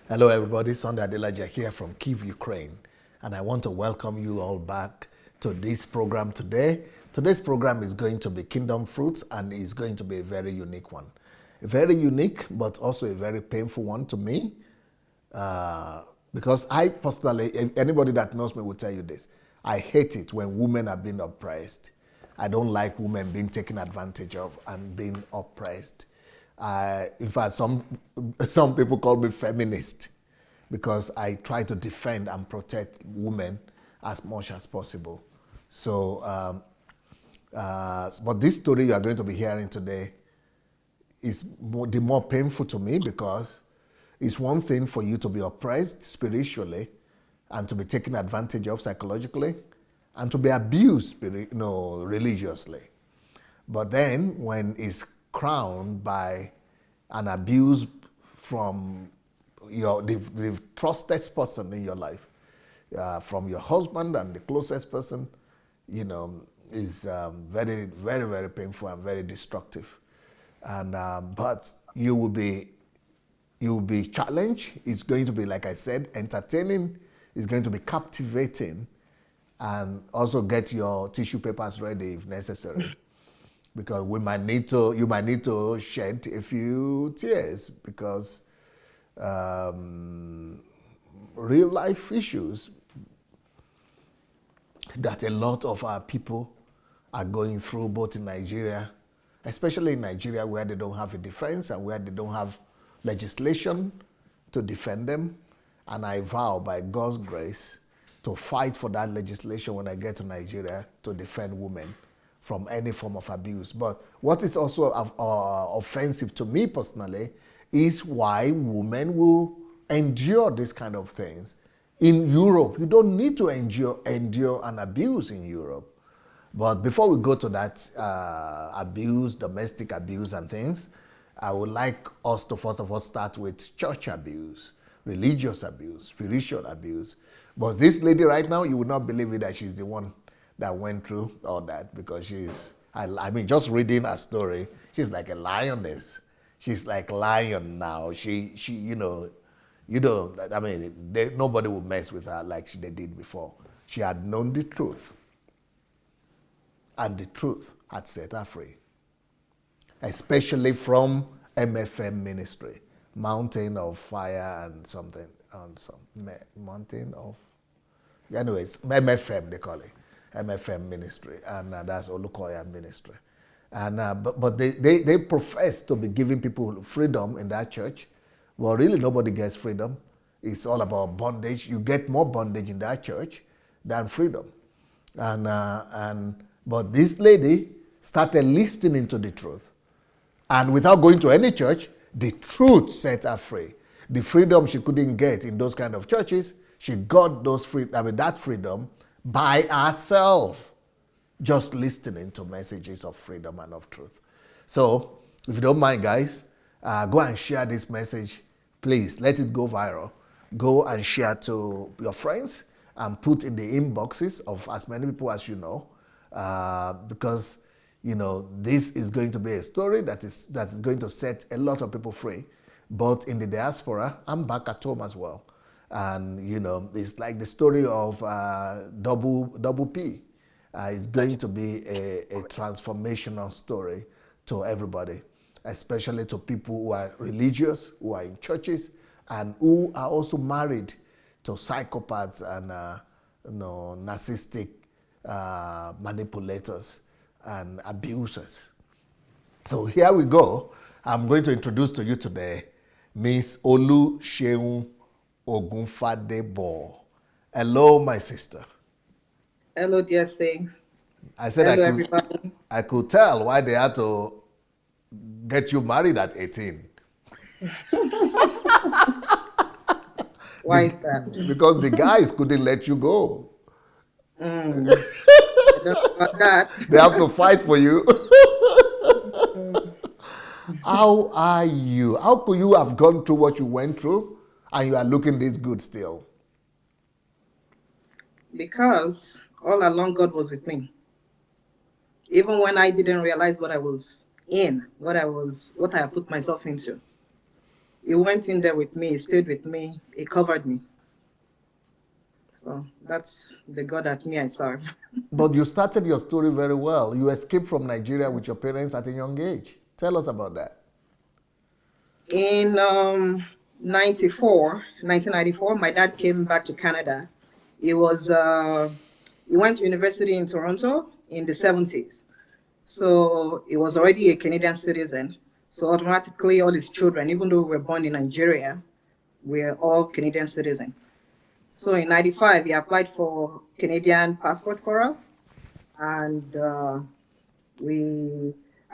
Hello, everybody. Sunday Adelaja here from Kyiv, Ukraine. And I want to welcome you all back to this program today. Today's program is going to be Kingdom Fruits, and it's going to be a very unique one. A very unique, but also a very painful one to me. Because I personally, anybody that knows me will tell you this. I hate it when women are being oppressed. I don't like women being taken advantage of and being oppressed. In fact, some people call me feminist because I try to defend and protect women as much as possible. So, but this story you are going to be hearing today is the more painful to me because it's one thing for you to be oppressed spiritually and to be taken advantage of psychologically and to be abused religiously. But then when it's crowned by an abuse from the trusted person in your life, from your husband and the closest person, is very, very, very painful and very destructive. And but you will be challenged. It's going to be, like I said, entertaining. It's going to be captivating, and also get your tissue papers ready if necessary, because you might need to shed a few tears because real life issues that a lot of our people are going through, both in Nigeria, especially in Nigeria, where they don't have a defense and where they don't have legislation to defend them. And I vow by God's grace to fight for that legislation when I get to Nigeria to defend women from any form of abuse. But what is also offensive to me personally is why women will endure these kind of things. In Europe, you don't need to endure an abuse in Europe. But before we go to that abuse, domestic abuse and things, I would like us to first of all start with church abuse, religious abuse, spiritual abuse. But this lady right now, you would not believe it that she's the one that went through all that, because I mean, just reading her story, she's like a lioness. She's like lion now. Nobody would mess with her like they did before. She had known the truth, and the truth had set her free, especially from MFM ministry, Mountain of Fire and something, Mountain of, anyways, MFM they call it, MFM ministry, and that's Olukoya ministry. And but they profess to be giving people freedom in that church. Well, really nobody gets freedom. It's all about bondage. You get more bondage in that church than freedom. But this lady started listening to the truth. And without going to any church, the truth set her free. The freedom she couldn't get in those kind of churches, she got that freedom by herself, just listening to messages of freedom and of truth. So, if you don't mind, guys, go and share this message. Please, let it go viral. Go and share to your friends and put in the inboxes of as many people as you know, because this is going to be a story that is going to set a lot of people free, both in the diaspora and back at home as well. And it's like the story of double P. It's going to be a transformational story to everybody, especially to people who are religious, who are in churches, and who are also married to psychopaths and narcissistic manipulators and abusers. So here we go. I'm going to introduce to you today Miss Olu Seun Ogunfadebo. Hello, my sister. Hello, dear say. I said Hello, everybody. I could tell why they had to get you married at 18. Why is that? Because the guys couldn't let you go. I don't know about that. They have to fight for you. How are you? How could you have gone through what you went through and you are looking this good still? Because all along God was with me. Even when I didn't realize what I was in, what I put myself into. He went in there with me. He stayed with me. He covered me. So that's the God that me I serve. But you started your story very well. You escaped from Nigeria with your parents at a young age. Tell us about that. In 1994, my dad came back to Canada. He was he went to university in Toronto in the 70s. So he was already a Canadian citizen. So automatically all his children, even though we were born in Nigeria, we're all Canadian citizens. So in 95, he applied for Canadian passport for us. And I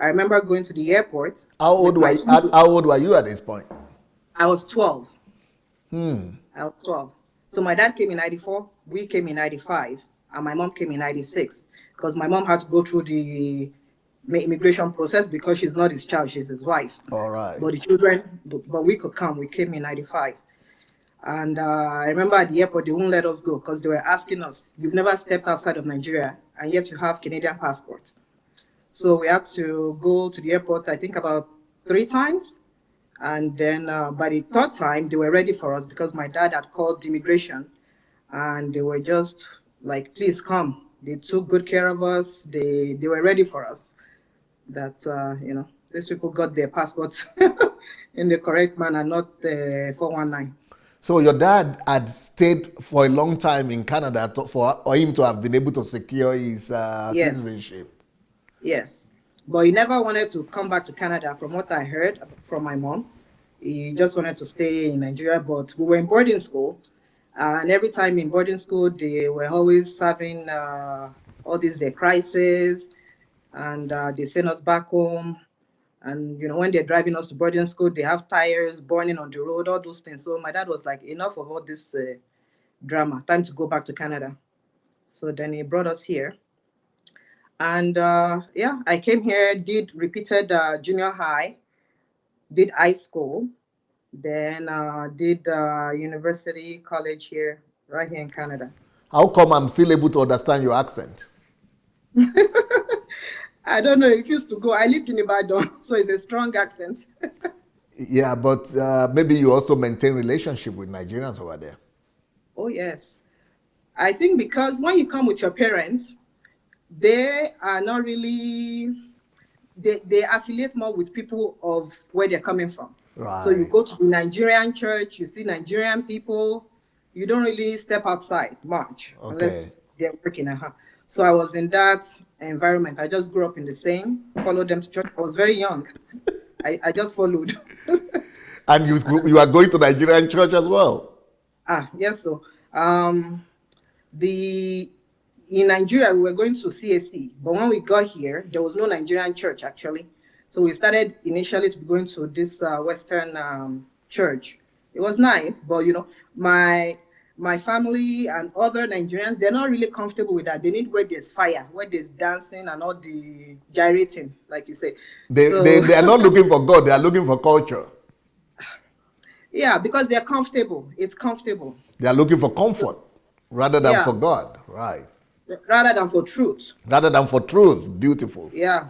remember going to the airport. How old were you at this point? I was 12. I was 12. So my dad came in 94, we came in 95, and my mom came in 96, because my mom had to go through the immigration process because she's not his child, she's his wife. All right. But the children, but we could come. We came in 95. And I remember at the airport, they wouldn't let us go because they were asking us, you've never stepped outside of Nigeria, and yet you have Canadian passport. So we had to go to the airport, I think about 3 times. And then by the 3rd time, they were ready for us because my dad had called the immigration and they were just like, please come. They took good care of us. They were ready for us. That, these people got their passports in the correct manner, not 419. So your dad had stayed for a long time in Canada for him to have been able to secure his Yes. citizenship. Yes. But he never wanted to come back to Canada, from what I heard from my mom. He just wanted to stay in Nigeria. But we were in boarding school. And every time in boarding school, they were always having all these crises. And they send us back home. And, when they're driving us to boarding school, they have tires burning on the road, all those things. So my dad was like, enough of all this drama. Time to go back to Canada. So then he brought us here. And I came here, did repeated junior high, did high school, then did university, college here, right here in Canada. How come I'm still able to understand your accent? I don't know, it refused to go. I lived in Ibadan, so it's a strong accent. Yeah, but maybe you also maintain relationship with Nigerians over there. Oh, yes. I think because when you come with your parents, they are not really, they affiliate more with people of where they're coming from. Right. So you go to the Nigerian church, you see Nigerian people, you don't really step outside much, unless they're working at home. So I was in that environment. I just grew up in the same, followed them to church. I was very young. I just followed. And you are going to Nigerian church as well? Yes. So in Nigeria, we were going to CSC, but when we got here, there was no Nigerian church actually. So we started initially to be going to this Western church. It was nice, but my family and other Nigerians, they're not really comfortable with that. They need where there's fire, where there's dancing and all the gyrating, like you say. They are not looking for God, they are looking for culture. Yeah, because they're comfortable. It's comfortable. They are looking for comfort rather than for God, right? Rather than for truth. Rather than for truth. Beautiful. Yeah.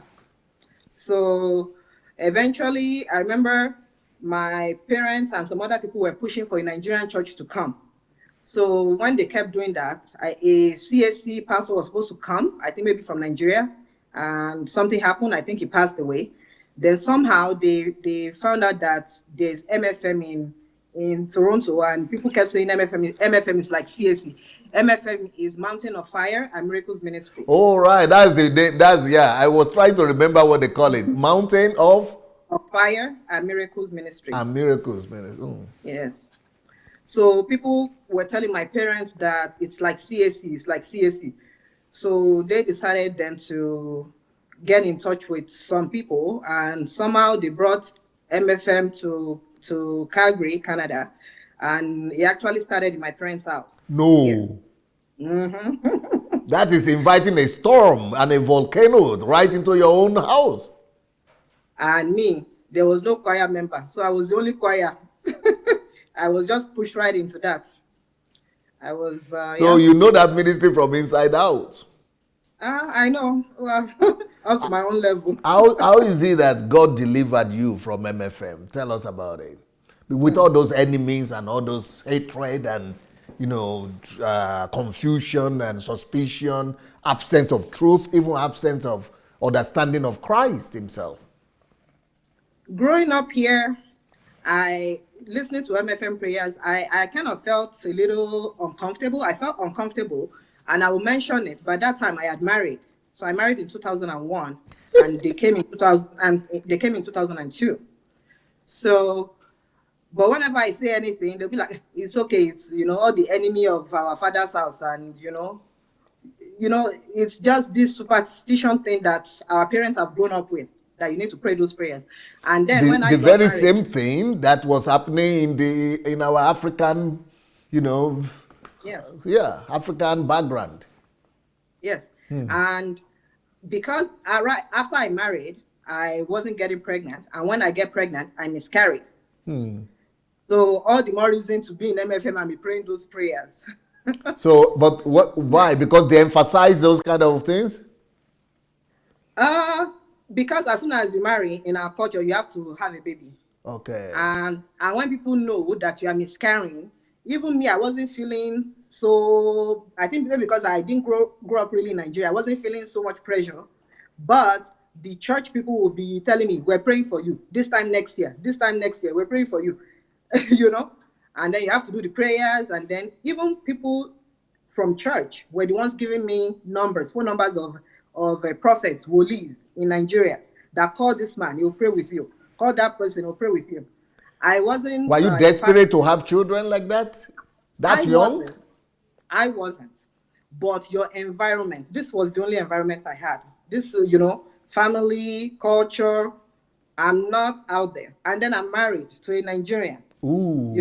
So eventually, I remember my parents and some other people were pushing for a Nigerian church to come. So when they kept doing that, a CSC pastor was supposed to come, I think maybe from Nigeria, and something happened. I think he passed away. Then somehow they found out that there's MFM in Toronto, and people kept saying MFM is like CSC. MFM is Mountain of Fire and Miracles Ministry. Oh, right. I was trying to remember what they call it. Mountain of Fire and Miracles Ministry. And Miracles Ministry. Yes. So people were telling my parents that it's like CSC. So they decided then to get in touch with some people, and somehow they brought MFM to Calgary, Canada, and it actually started in my parents' house. No. Mm-hmm. That is inviting a storm and a volcano right into your own house. And me, there was no choir member, so I was the only choir. I was just pushed right into that. I was. So you know that ministry from inside out. I know. Well, up to my own level. How is it that God delivered you from MFM? Tell us about it. with all those enemies and all those hatred and confusion and suspicion, absence of truth, even absence of understanding of Christ himself. Growing up here, I listening to MFM prayers, I kind of felt a little uncomfortable. I felt uncomfortable, and I will mention it. By that time, I had married. So I married in 2001, and they came in 2002. So, but whenever I say anything, they'll be like, "It's okay. It's all the enemy of our father's house," and it's just this superstition thing that our parents have grown up with, that you need to pray those prayers. And then when I the got very married, same thing that was happening in our African, yes, African background. yes, and because after I married, I wasn't getting pregnant, and when I get pregnant, I miscarried. So all the more reason to be in MFM and be praying those prayers. So, but why? Because they emphasize those kind of things? Because as soon as you marry in our culture, you have to have a baby. Okay. And when people know that you are miscarrying, even me, I wasn't feeling so. I think maybe because I didn't grow up really in Nigeria, I wasn't feeling so much pressure. But the church people will be telling me, "We're praying for you this time next year. This time next year, we're praying for you," And then you have to do the prayers, and then even people from church were the ones giving me phone numbers of prophets, wolis in Nigeria that call this man, he'll pray with you. Call that person, he'll pray with you. I wasn't. Were you desperate to have children like that? That young? I wasn't. But your environment, this was the only environment I had. This, family, culture, I'm not out there. And then I'm married to a Nigerian. Ooh.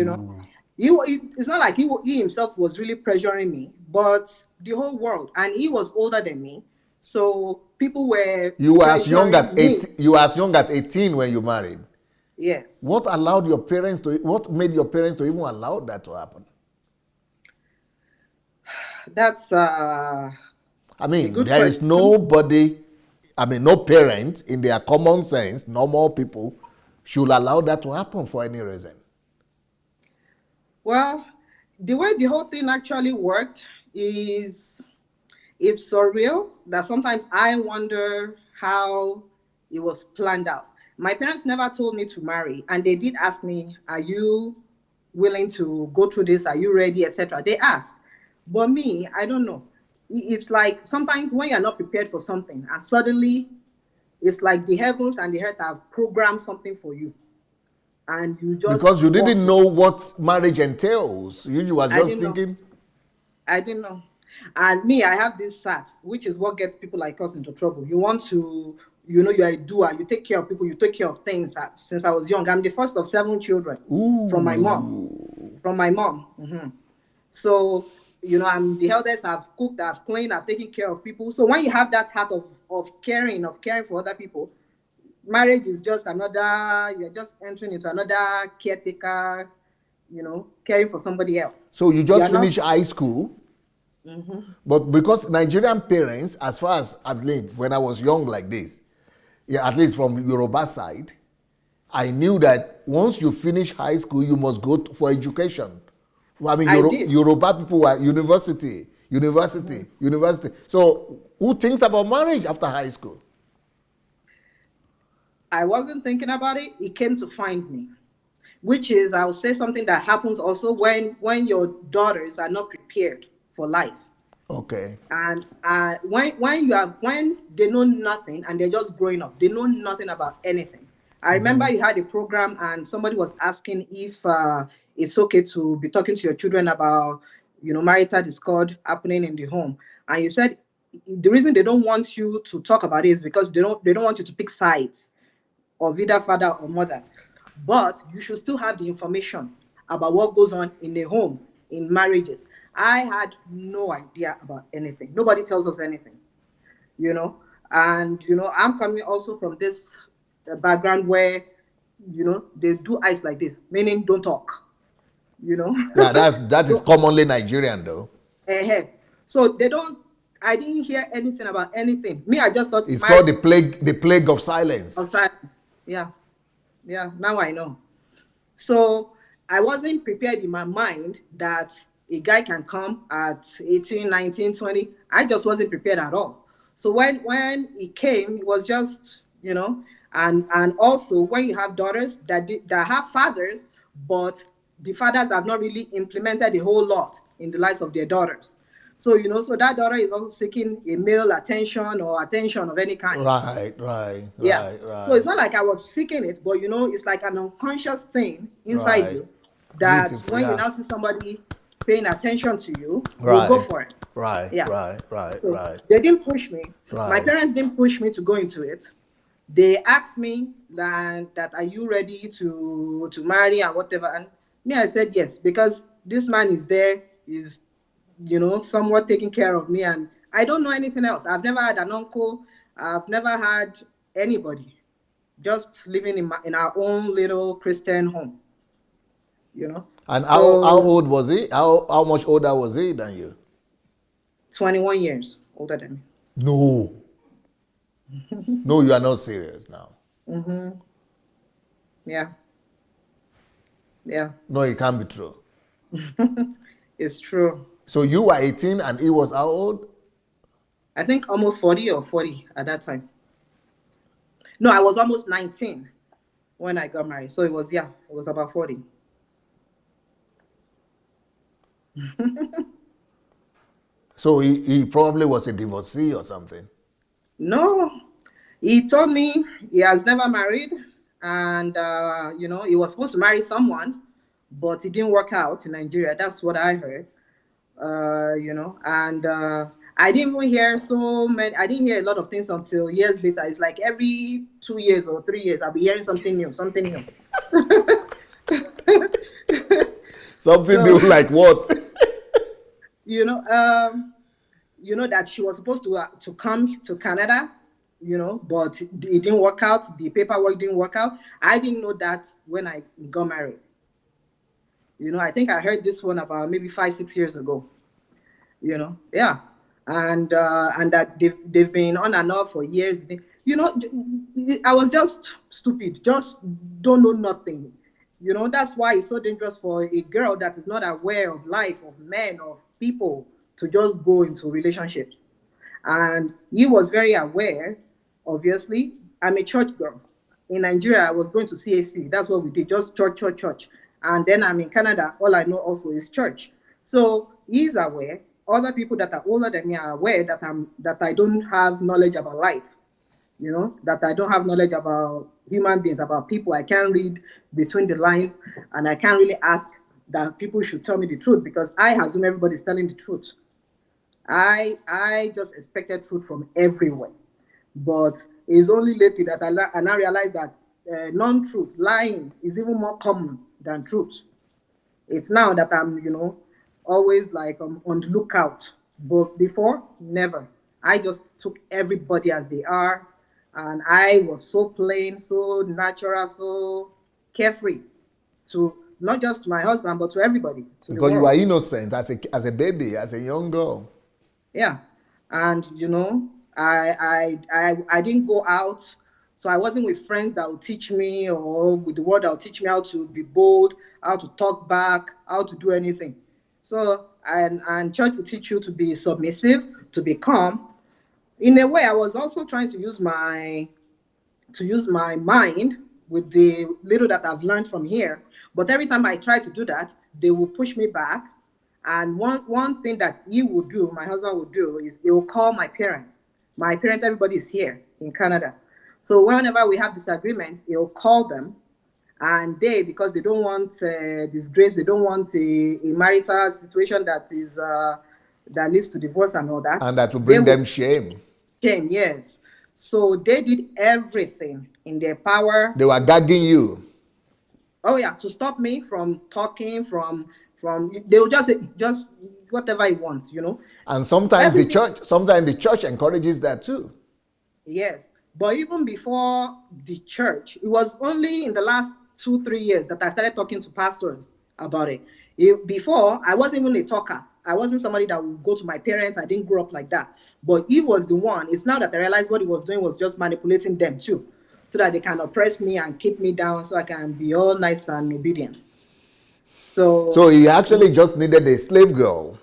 It's not like he himself was really pressuring me, but the whole world, and he was older than me, so people were. You were as young as 8. You were as young as 18 when you married. Yes. What made your parents to even allow that to happen? That's there is nobody. No parent in their common sense, normal people, should allow that to happen for any reason. Well, the way the whole thing actually worked is, it's surreal that sometimes I wonder how it was planned out. My parents never told me to marry, and they did ask me, "Are you willing to go through this? Are you ready?" etc. They asked. But me, I don't know. It's like sometimes when you're not prepared for something, and suddenly it's like the heavens and the earth have programmed something for you. And you just, because you didn't know what marriage entails. You were just thinking. I didn't know. And me, I have this sat, which is what gets people like us into trouble. You want to, you're a doer, you take care of people, you take care of things. Since I was young, I'm the first of 7 children. Ooh. From my mom. Mm-hmm. So, I'm the eldest. I've cooked, I've cleaned, I've taken care of people. So when you have that heart of caring for other people, marriage is just you're just entering into another caretaker, caring for somebody else. So you just finished high school. Mm-hmm. But because Nigerian parents, as far as at least when I was young like this, at least from Yoruba side, I knew that once you finish high school, you must go for education. Yoruba people were university. So who thinks about marriage after high school? I wasn't thinking about it. It came to find me, which is, I will say, something that happens also when your daughters are not prepared for life. Okay. And when they know nothing and they're just growing up, they know nothing about anything. I remember you had a program and somebody was asking if it's okay to be talking to your children about marital discord happening in the home, and you said the reason they don't want you to talk about it is because they don't want you to pick sides of either father or mother, but you should still have the information about what goes on in the home, in marriages. I had no idea about anything. Nobody tells us anything, and I'm coming also from this background where they do eyes like this, meaning don't talk. Yeah, that is commonly Nigerian though. So they don't. I didn't hear anything about anything. Me, I just thought it's called the plague of silence. Of silence. Yeah. Now I know. So I wasn't prepared in my mind that a guy can come at 18, 19, 20. I just wasn't prepared at all. So when he came, it was just, and also when you have daughters that have fathers, but the fathers have not really implemented a whole lot in the lives of their daughters. So, so that daughter is also seeking a male attention or attention of any kind. Right, right, Yeah. right, So it's right, not like I was seeking it, but it's like an unconscious thing inside right. you that Beautiful, when you yeah. now see somebody paying attention to you, you'll go Right, for it. right, Yeah. right, right, So right, they didn't push me. My right. parents didn't push me to go into it. They asked me that are you ready to marry and whatever. And me, I said yes, because this man is there, is somewhat taking care of me, and I don't know anything else. I've never had an uncle, I've never had anybody, just living in our own little Christian home, you know. And how So old was he? How much older was he than you? 21 years older than me. No. No, you are not serious now. Mm-hmm. Yeah, yeah. No, it can't be true. It's true. So you were 18 and he was how old? I think almost 40 or 40 at that time. No, I was almost 19 when I got married. So it was about 40. So he probably was a divorcee or something. No, he told me he has never married, and he was supposed to marry someone, but it didn't work out in Nigeria. That's what I heard. And I didn't even hear so many. I didn't hear a lot of things until years later. It's like every 2 years or 3 years, I'll be hearing something new, something new. Something So new like what? you know, that she was supposed to come to Canada, but it didn't work out. The paperwork didn't work out. I didn't know that when I got married. I think I heard this one about maybe 5, 6 years ago. Yeah, and that they've been on and off for years. I was just stupid, just don't know nothing. That's why it's so dangerous for a girl that is not aware of life, of men, of people, to just go into relationships. And he was very aware. Obviously, I'm a church girl. In Nigeria, I was going to CAC. That's what we did, just church, church, church. And then I'm in Canada. All I know also is church. So he's aware. Other people that are older than me are aware that I don't have knowledge about life. That I don't have knowledge about human beings, about people. I can't read between the lines, and I can't really ask that people should tell me the truth, because I assume everybody's telling the truth. I just expected truth from everywhere. But it's only lately that I now realize that non-truth, lying, is even more common than truth. It's now that I'm, always like on the lookout. But before, never. I just took everybody as they are, and I was so plain, so natural, so carefree to not just my husband, but to everybody, to the Because you are world. innocent as a baby, as a young girl. Yeah. And I didn't go out, so I wasn't with friends that would teach me, or with the world that would teach me how to be bold, how to talk back, how to do anything. So and church will teach you to be submissive, to be calm. In a way, I was also trying to use my mind with the little that I've learned from here. But every time I try to do that, they will push me back. And one thing that he will do, my husband will do, is he will call my parents. My parents, everybody is here in Canada. So whenever we have disagreements, he'll call them. And because they don't want disgrace, they don't want a marital situation that leads to divorce and all that. And that will They bring will them shame. shame, yes. So they did everything in their power. They were gagging you. Oh yeah, to stop me from talking, from they will just say just whatever he wants. And Everything. sometimes the church encourages that too. Yes, but even before the church, it was only in the last 2, 3 years that I started talking to pastors about it. Before, I wasn't even a talker. I wasn't somebody that would go to my parents. I didn't grow up like that. But he was the one. It's now that I realized what he was doing was just manipulating them too. so that they can oppress me and keep me down so I can be all nice and obedient. So he actually just needed a slave girl.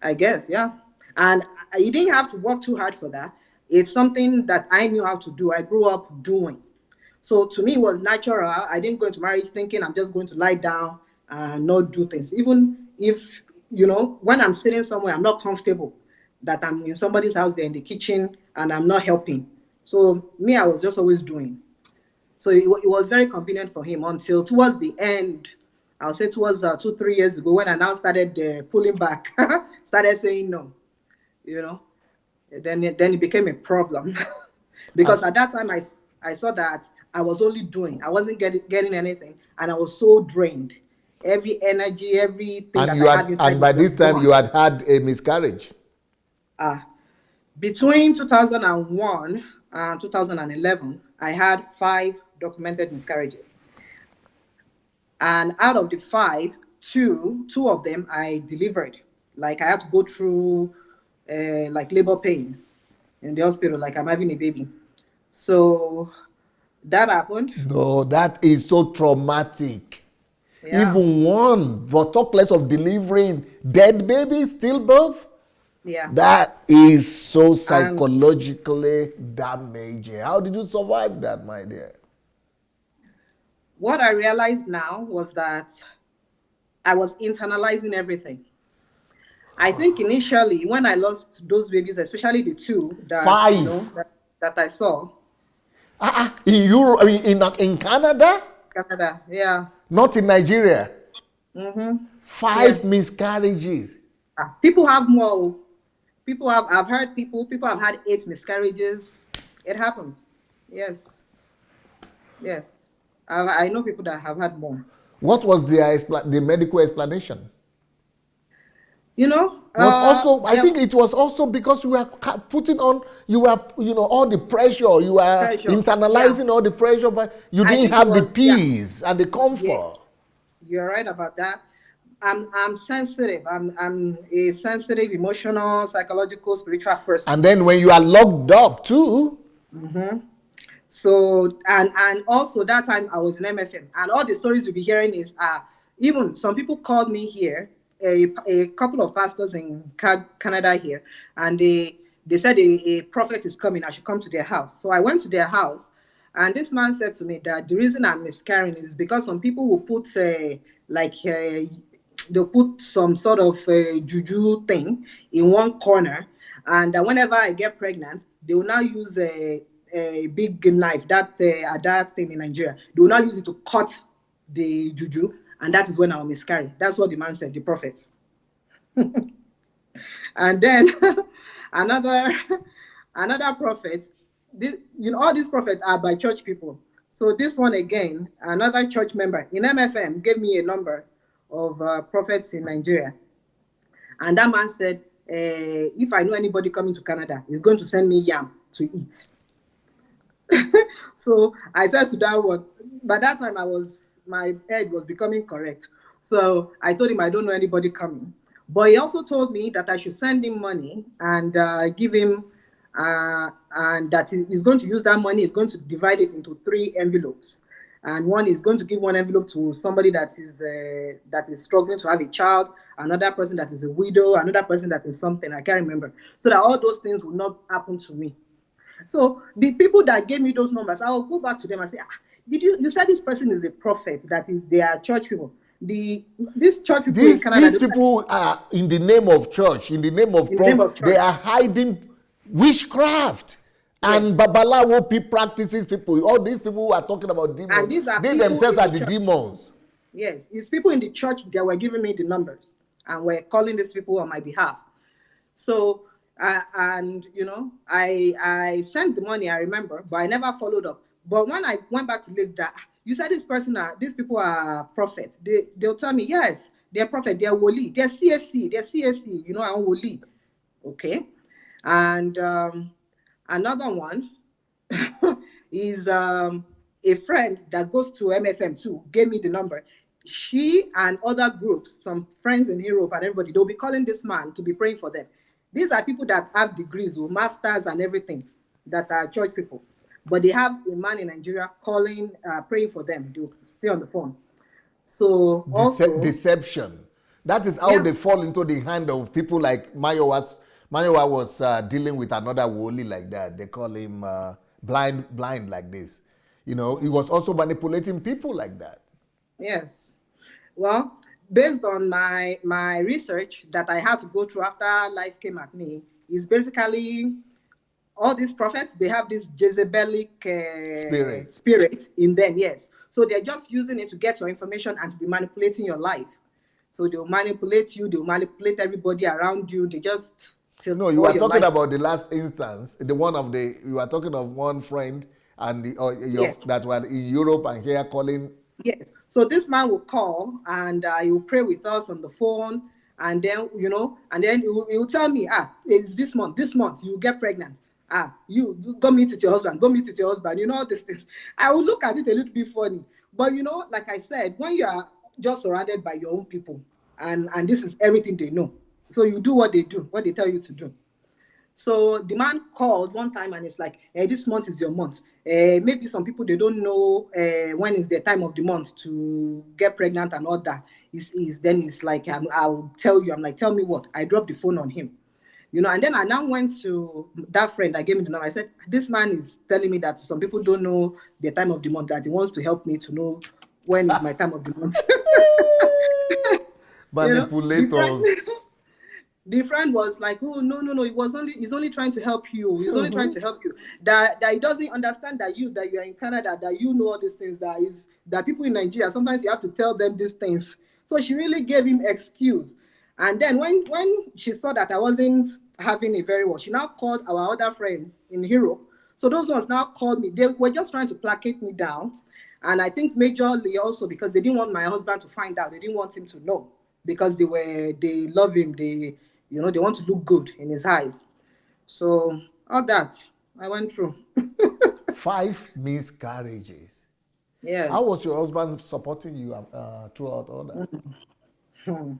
I guess, yeah. And you didn't have to work too hard for that. It's something that I knew how to do. I grew up doing. So to me, it was natural. I didn't go into marriage thinking I'm just going to lie down and not do things. Even if, when I'm sitting somewhere, I'm not comfortable, that I'm in somebody's house, they're in the kitchen, and I'm not helping. So me, I was just always doing. So it was very convenient for him until towards the end. I'll say towards 2-3 years ago, when I now started pulling back, started saying no, you know, then it became a problem. Because at that time I saw that I was only doing, I wasn't getting anything, and I was so drained. Every energy, everything that I had inside and by me was this time gone. you had had a miscarriage. Between 2001 and 2011, I had 5 documented miscarriages. And out of the 5, two of them I delivered. Like I had to go through like labor pains in the hospital, like I'm having a baby. So that happened. No, that is so traumatic. Yeah. Even one, but talk less of delivering dead babies, stillbirth. Yeah. That is so And psychologically damaging. How did you survive that, my dear? what I realized now was that I was internalizing everything. I think initially when I lost those babies, especially the 2 that 5. that I saw. In Europe, I mean, in Canada, Canada, yeah. not in Nigeria. Mm-hmm. 5 Yeah. miscarriages. People have more. I've heard people have had 8 miscarriages. It happens. Yes. Yes. I know people that have had more. What was the medical explanation? But also, I There think it was also because you were putting on, all the pressure. You were pressure. Yeah. internalizing all the pressure, but you I didn't think it have the was, yeah. peace and the comfort. Yes. You're right about that. I'm sensitive. I'm a sensitive, emotional, psychological, spiritual person. And then when you are locked up too. Mm-hmm. So and also that time I was in MFM, and all the stories you'll be hearing is even some people called me here, a couple of pastors in Canada here, and they said a prophet is coming. I should come to their house. So I went to their house, and this man said to me that the reason I'm miscarrying is because some people will put they'll put some sort of juju thing in one corner, and whenever I get pregnant, they will now use a big knife, that thing in Nigeria. They will now use it to cut the juju, and that is when I'll miscarry. That's what the man said, the prophet. And then another prophet. All these prophets are by church people. So this one again, another church member in MFM gave me a number of prophets in Nigeria, and that man said, if I know anybody coming to Canada, he's going to send me yam to eat. So I said to that one, by that time my head was becoming correct. So I told him I don't know anybody coming. But he also told me that I should send him money and give him, and that he's going to use that money, he's going to divide it into 3 envelopes. And one is going to give one envelope to somebody that is struggling to have a child, another person that is a widow, another person that is something, I can't remember. So that all those things will not happen to me. So the people that gave me those numbers, I'll go back to them and say, you said this person is a prophet, they are church people. These church people in Canada. These people are in the name of church, in the name of prophet. They are hiding witchcraft. Yes. And Babalawo practices people. All these people who are talking about demons, and these are they themselves are the demons. Yes, it's people in the church that were giving me the numbers and were calling these people on my behalf. So I sent the money, I remember, but I never followed up. But when I went back to look that, you said these people are prophets. They'll tell me, yes, they're prophet, they're woli, they're CSC, I'm woli. Okay. And another one is a friend that goes to MFM too, gave me the number. She and other groups, some friends in Europe and everybody, they'll be calling this man to be praying for them. These are people that have degrees, masters and everything, that are church people. but they have a man in Nigeria calling, praying for them. They'll stay on the phone. So also, Deception. That is how yeah, they fall into the hand of people like Mayowa was dealing with another woli like that. They call him blind like this. You know, he was also manipulating people like that. yes. Well, based on my research that I had to go through after life came at me, is basically all these prophets, they have this Jezebelic Spirit. spirit in them, yes. So they're just using it to get your information and to be manipulating your life. So they'll manipulate you, they'll manipulate everybody around you. They just till No, you all were your talking life. about the last instance, you were talking of one friend and Yes, that were in Europe and here calling. yes. So this man will call and he will pray with us on the phone, and then and then he will tell me, it's this month you get pregnant. You go meet with your husband, all these things. I will look at it a little bit funny, but like I said, when you are just surrounded by your own people, and this is everything they know, so you do what they do, what they tell you to do. So the man called one time and it's like, this month is your month. Maybe some people, they don't know when is the time of the month to get pregnant and all that. Then it's like, I'll tell you. I'm like, tell me what? I dropped the phone on him. And then I now went to that friend. I gave him the number. I said, this man is telling me that some people don't know the time of the month, that he wants to help me to know when is my time of the month. The friend, Manipulators. the friend was like, oh, no, he's only trying to help you. He's only trying to help you. That he doesn't understand that you are in Canada, that you know all these things, that people in Nigeria, sometimes you have to tell them these things. So she really gave him excuse. And then when she saw that I wasn't having it very well, she now called our other friends in Europe. So those ones now called me. They were just trying to placate me down. And I think majorly also because they didn't want my husband to find out. They didn't want him to know, because they love him. They want to look good in his eyes. So all that I went through. 5 miscarriages. How Yes. was your husband supporting you throughout all that? Hmm.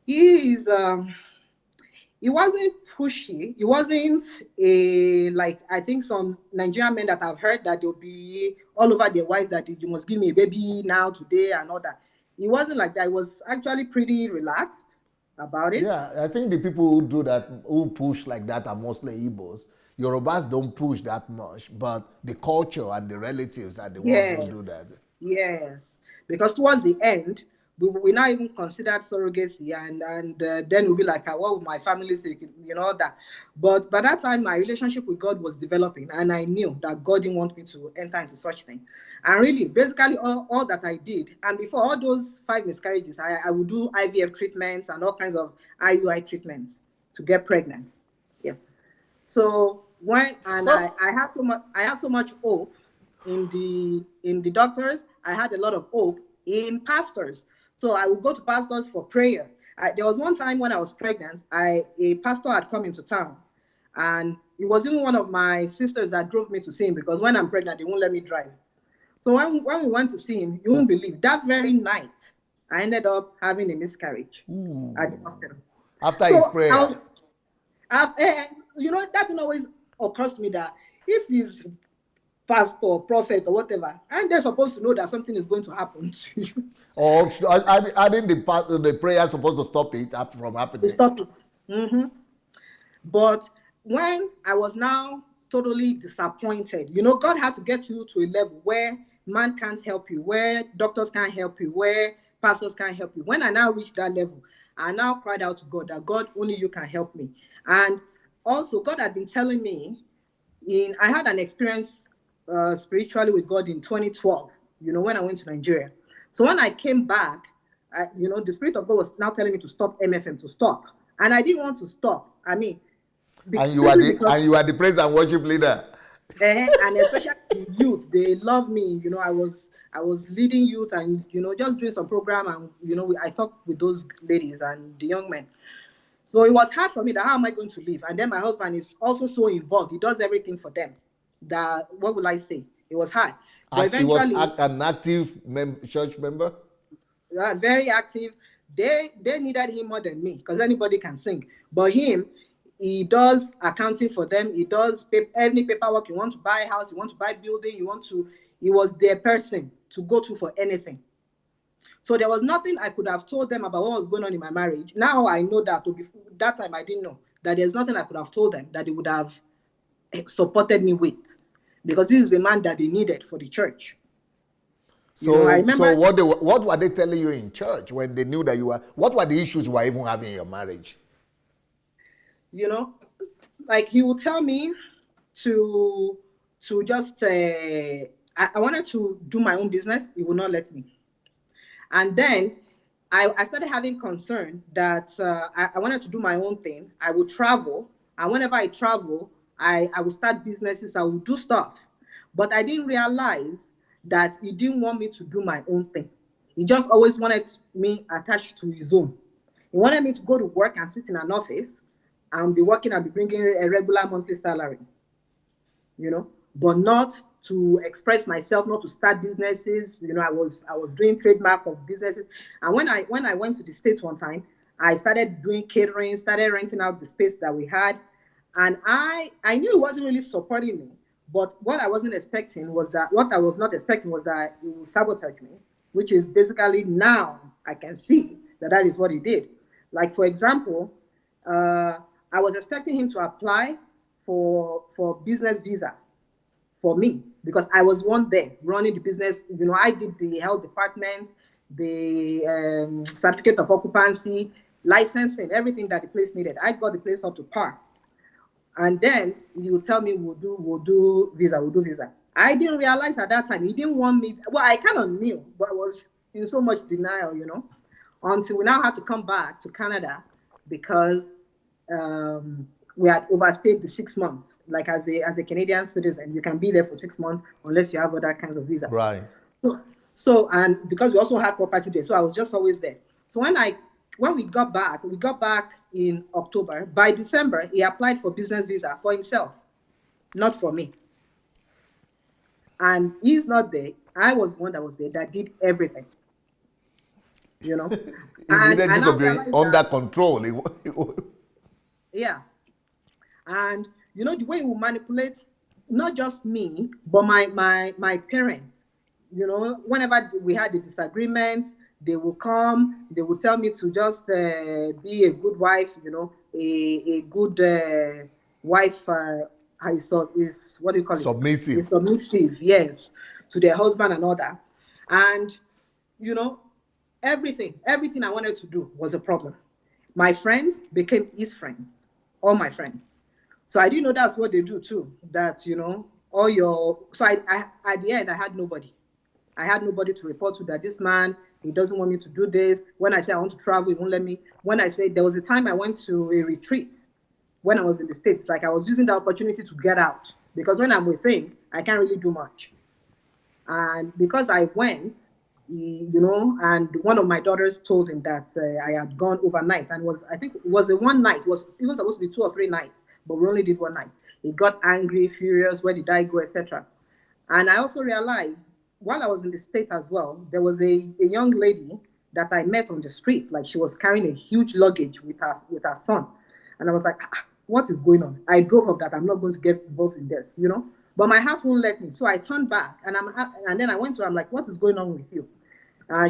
He is he wasn't pushy. He wasn't like I think some Nigerian men that I've heard that they'll be all over their wives, that you must give me a baby now, today, and all that. He wasn't like that. He was actually pretty relaxed about it. Yeah, I think the people who do that, who push like that, are mostly Igbos. Yorubas don't push that much, but the culture and the relatives are the ones who do that. Yes, yes. Because towards the end, we now even considered surrogacy, and then we'll be like, what would my family say, that. But by that time, my relationship with God was developing, and I knew that God didn't want me to enter into such thing. And really, basically, all that I did, and before all those 5 miscarriages, I would do IVF treatments and all kinds of IUI treatments to get pregnant. Yeah. So I have so much hope in the doctors. I had a lot of hope in pastors. So I would go to pastors for prayer. There was one time when I was pregnant, a pastor had come into town, and it was even one of my sisters that drove me to see him, because when I'm pregnant, they won't let me drive. So when we went to see him, you won't believe, that very night, I ended up having a miscarriage at the hospital. After his So prayer. that thing always occurs to me, that if he's pastor, prophet, or whatever, aren't they supposed to know that something is going to happen to you Or adding the prayer supposed to stop it from to happening. stop it? But when I was now totally disappointed, God had to get you to a level where man can't help you, where doctors can't help you, where pastors can't help you. When I now reached that level, I now cried out to God that, God, only you can help me. And also, God had been telling me, I had an experience spiritually with God in 2012, when I went to Nigeria. So when I came back, the Spirit of God was now telling me to stop MFM, to stop. And I didn't want to stop. I mean, And simply because, you are the praise and worship leader. and especially the youth, they love me. I was leading youth, and just doing some program, and I talked with those ladies and the young men. So it was hard for me, that how am I going to live? And then my husband is also so involved. He does everything for them. That, what will I say? It was hard. But He was eventually, an active church member. very active. They needed him more than me, because anybody can sing. But him, He does accounting for them. He does any paperwork. You want to buy a house, you want to buy building, he was their person to go to for anything. So there was nothing I could have told them about what was going on in my marriage. Now I know that. That time I didn't know that there's nothing I could have told them that they would have supported me with, because this is the man that they needed for the church. So, I remember. So what were they telling you in church when they knew that you were? What were the issues you were even having in your marriage? Like he would tell me to just I wanted to do my own business. He would not let me. And then I started having concern that I wanted to do my own thing. I would travel, and whenever I travel, I would start businesses. I would do stuff, but I didn't realize that he didn't want me to do my own thing. He just always wanted me attached to his own. He wanted me to go to work and sit in an office and be working and be bringing a regular monthly salary, but not to express myself, not to start businesses. I was doing trademark of businesses. And when I went to the States one time, I started doing catering, started renting out the space that we had. And I knew he wasn't really supporting me. But what I was not expecting was that he would sabotage me, which is basically now I can see that is what he did. Like, for example, I was expecting him to apply for business visa for me, because I was one there running the business. I did the health department, the certificate of occupancy, licensing, everything that the place needed. I got the place up to par. And then he would tell me, we'll do visa. I didn't realize at that time he didn't want me. Well, I kind of knew, but I was in so much denial, until we now had to come back to Canada, because we had overstayed the 6 months. Like, as a Canadian citizen, you can be there for 6 months unless you have other kinds of visa. Right. So and because we also had property there, so I was just always there. So when we got back in October. By December, he applied for business visa for himself, not for me. And he's not there. I was the one that was there that did everything. He needed you to be under control. Yeah. And the way he will manipulate not just me, but my parents. Whenever we had the disagreements, they will come, they will tell me to just be a good wife, a good wife. Is what do you call it? Submissive. Submissive, yes, to their husband and all that. And everything I wanted to do was a problem. My friends became his friends, all my friends. So I didn't know that's what they do too. That all your. So I at the end I had nobody. I had nobody to report to, that this man, he doesn't want me to do this. When I say I want to travel, he won't let me. When I say, there was a time I went to a retreat when I was in the States, like I was using the opportunity to get out, because when I'm with him, I can't really do much. And because I went, and one of my daughters told him that I had gone overnight, and I think it was a one night. It was supposed to be 2 or 3 nights, but we only did one night. He got angry, furious, where did I go, etc. And I also realized, while I was in the States as well, there was a young lady that I met on the street. Like, she was carrying a huge luggage with her son. And I was like, what is going on? I drove up that I'm not going to get involved in this, But my heart won't let me. So I turned back, and then I went to her. I'm like, what is going on with you?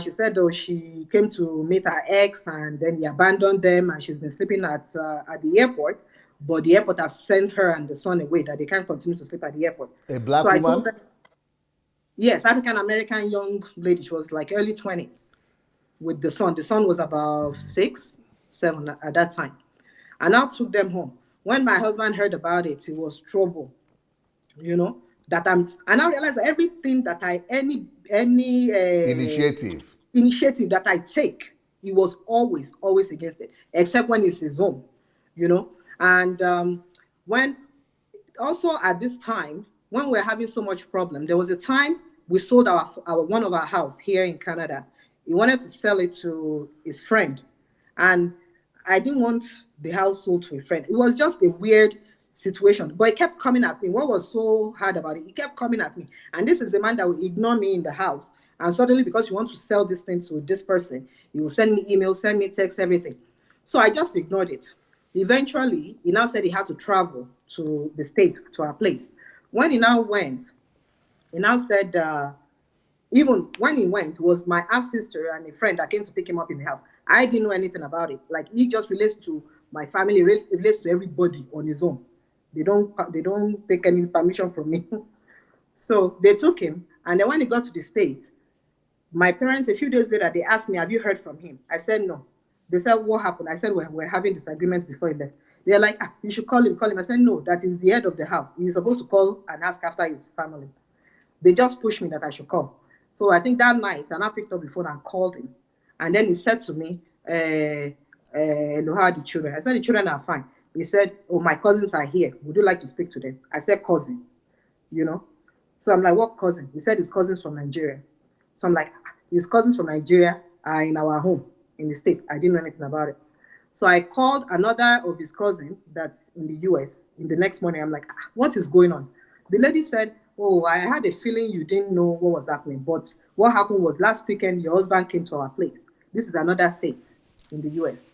She said, she came to meet her ex, and then he abandoned them, and she's been sleeping at the airport. But the airport has sent her and the son away, that they can't continue to sleep at the airport. A black woman? I told them, yes, African-American young lady. She was like early 20s with the son. The son was about 6, 7 at that time. And I took them home. When my husband heard about it, it was trouble, and I realized that everything that any initiative that I take, he was always against it, except when it's his home, And when also at this time, when we're having so much problem, there was a time we sold our one of our house here in Canada. He wanted to sell it to his friend, and I didn't want the house sold to a friend. It was just a weird situation, but it kept coming at me. What was so hard about it? It kept coming at me. And this is a man that will ignore me in the house. And suddenly, because you want to sell this thing to this person, he will send me emails, send me texts, everything. So I just ignored it. Eventually, he now said he had to travel to the state, to our place. When he now went, he now said, even when he went, it was my half sister and a friend that came to pick him up in the house. I didn't know anything about it. Like, he just relates to my family, relates to everybody on his own. They don't take any permission from me. So they took him, and then when he got to the state, my parents, a few days later, they asked me, "Have you heard from him?" I said no. They said, "What happened?" I said, we're having disagreements before he left. They're like, "You should call him, call him." I said, "No, that is the head of the house. He's supposed to call and ask after his family." They just pushed me that I should call. So I think that night, and I picked up the phone and called him. And then he said to me, "How are the children?" I said, "The children are fine." He said, "Oh, my cousins are here. Would you like to speak to them?" I said, "Cousin, you know." So I'm like, "What cousin?" He said, "His cousins from Nigeria." So I'm like, "His cousins from Nigeria are in our home in the state." I didn't know anything about it. So I called another of his cousins that's in the US. In the next morning, I'm like, "What is going on?" The lady said, "Oh, I had a feeling you didn't know what was happening. But what happened was last weekend, your husband came to our place. This is another state in the US.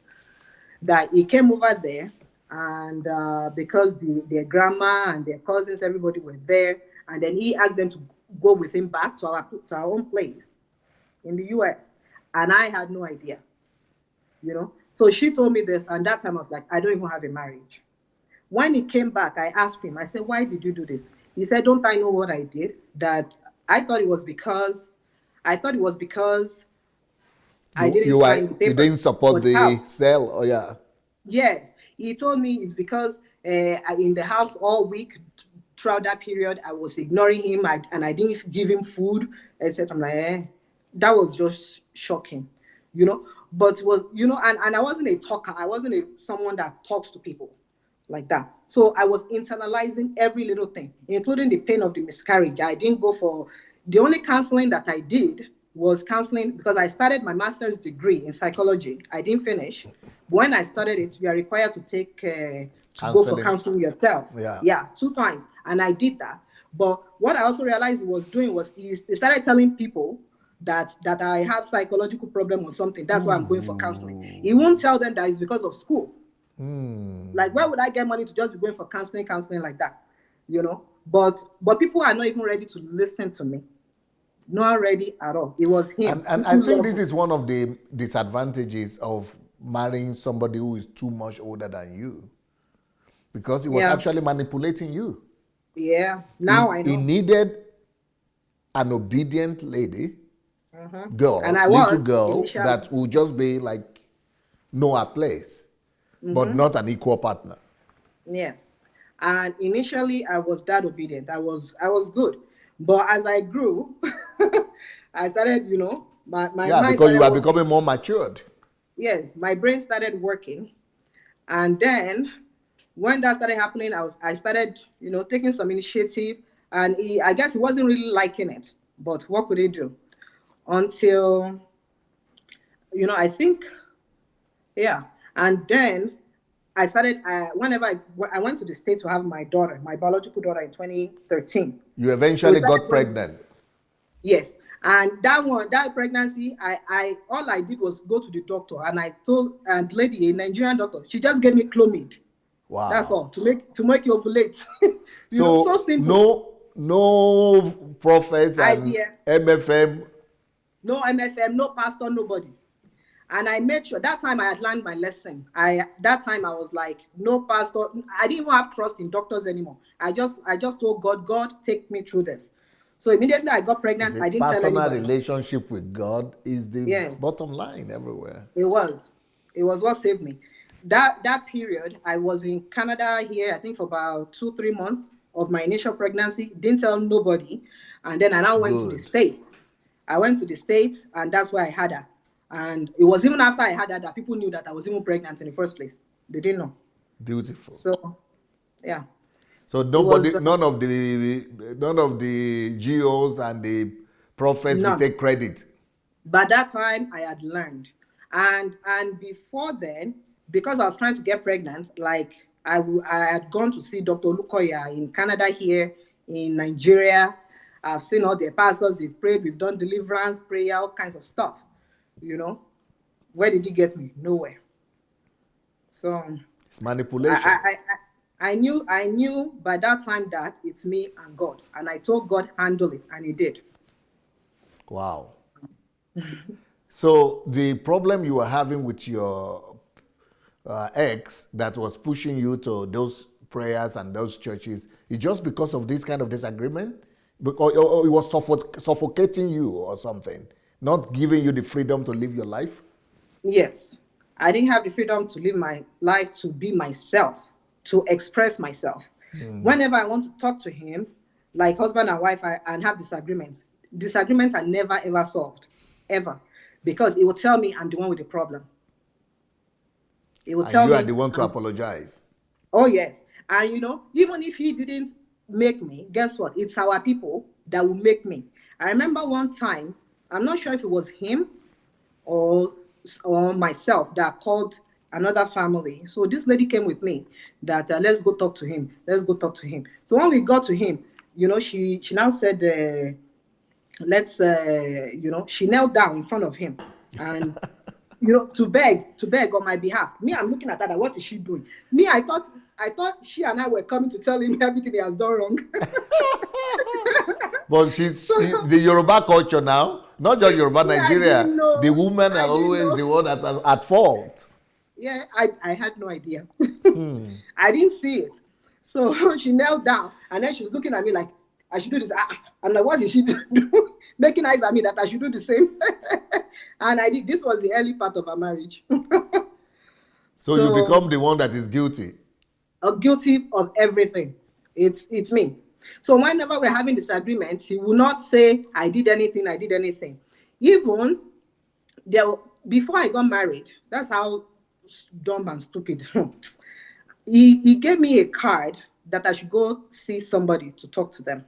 That he came over there, and because their grandma and their cousins, everybody were there, and then he asked them to go with him back to our own place in the US, and I had no idea, you know." So she told me this, and that time I was like, "I don't even have a marriage." When he came back, I asked him, I said, "Why did you do this?" He said, "Don't I know what I did? That I thought it was because I didn't sign the You didn't papers for support the the house." sale. Oh yeah. Yes, he told me it's because in the house all week throughout that period, I was ignoring him, and I didn't give him food, etc. I'm like, that was just shocking, you know. But was, and I wasn't a talker. I wasn't someone that talks to people like that. So I was internalizing every little thing, including the pain of the miscarriage. I didn't go for the only counseling that I did was counseling because I started my master's degree in psychology. I didn't finish. When I started it, you are required to to go for Counseling. counseling yourself. Yeah. Yeah, 2 times, and I did that. But what I also realized he was doing was he started telling people that I have psychological problem or something. That's why I'm going for counseling. He won't tell them that it's because of school. Like, where would I get money to just be going for counseling like that? But people are not even ready to listen to me. Not ready at all. It was him. And I People think love this him. is one of the disadvantages of marrying somebody who is too much older than you, because he was Yeah. actually manipulating you. Yeah. Now I He know. needed an obedient lady, And girl, I little was girl, initially. that will just be like, know her place, but not an equal partner. Yes. And initially I was that obedient. I was good. But as I grew, I started, my Yeah, mind because you started are working. becoming more matured. Yes, my brain started working. And then when that started happening, I started, taking some initiative, and I guess he wasn't really liking it. But what could he do? Until, I think, yeah. And then I started, whenever I went to the States to have my daughter, my biological daughter in 2013. You So we eventually started got going, pregnant. yes. And that pregnancy, all I did was go to the doctor, and I told, and lady, a Nigerian doctor, she just gave me Clomid. That's all, Wow. to make you ovulate. So So simple. no prophets and IVF, MFM. no MFM, no pastor, nobody. And I made sure that time I had learned my lesson. That time I was like, no pastor. I didn't even have trust in doctors anymore. I just told God, God, take me through this. So immediately I got You pregnant. see, I didn't tell personal anybody. relationship with God is the Yes, bottom line everywhere. it was. It was what saved me. That period, I was in Canada here, I think for about 2, 3 months of my initial pregnancy. Didn't tell nobody. And then I now went to the Good. States. I went to the States, and that's where I had her. And it was even after I had her that people knew that I was even pregnant in the first place. They didn't know. Beautiful. So, yeah, So it was none of the GOs and the prophets will none. take credit. By that time, I had learned. And before then, because I was trying to get pregnant, like I had gone to see Dr. Lukoya in Canada here, in Nigeria. I've seen all their pastors, they've prayed, we've done deliverance, prayer, all kinds of stuff. You know, where did he get me? Nowhere. So It's manipulation. I knew by that time that it's me and God. And I told God, handle it. And he did. Wow. So the problem you were having with your ex that was pushing you to those prayers and those churches is just because of this kind of disagreement? Or it was suffocating you or something, not giving you the freedom to live your life? Yes. I didn't have the freedom to live my life, to be myself, to express myself. Whenever I want to talk to him, like husband and wife, and have disagreements, disagreements are never ever solved, ever, because it will tell me I'm the one with the problem. It will And tell you are me, the one to apologize. oh yes, and even if he didn't make me, guess what? It's our people that will make me. I remember one time, I'm not sure if it was him or myself that called another family. So this lady came with me that let's go talk to him. Let's go talk to him. So when we got to him, she now said, let's she knelt down in front of him and to beg on my behalf. Me, I'm looking at her, that what is she doing? Me, I thought she and I were coming to tell him everything he has done wrong. But the Yoruba culture now, not just Yoruba, Yeah, I Nigeria, didn't the know. women are I didn't always know. the one that is at fault. Yeah, I had no idea. I didn't see it. So she knelt down and then she was looking at me like, I should do this. I'm like, what is she doing? Making eyes at me that I should do the same. And I did. This was the early part of our marriage. So you So become the one that is guilty. guilty of everything. It's me. So whenever we're having disagreements, he will not say, I did anything, I did anything. Even there, before I got married, that's how dumb and stupid. He gave me a card that I should go see somebody to talk to them.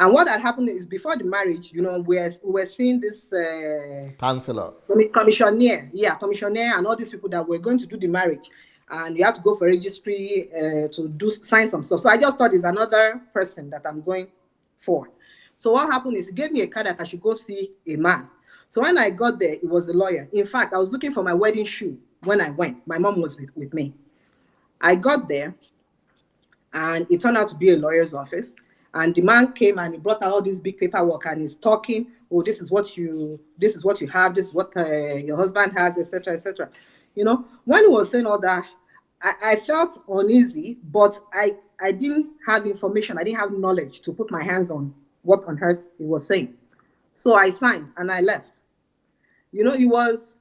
And what had happened is before the marriage, we were seeing this Counselor. commissioner, and all these people that were going to do the marriage, and you have to go for registry to sign some stuff. So I just thought it's another person that I'm going for. So what happened is he gave me a card that I should go see a man. So when I got there, it was the lawyer. In fact, I was looking for my wedding shoe when I went. My mom was with me. I got there, and it turned out to be a lawyer's office. And the man came and he brought out all this big paperwork and he's talking. Oh, this is what you have. This is what your husband has, etc., etc. When he was saying all that, I felt uneasy, but I didn't have information. I didn't have knowledge to put my hands on what on earth he was saying. So I signed and I left. It was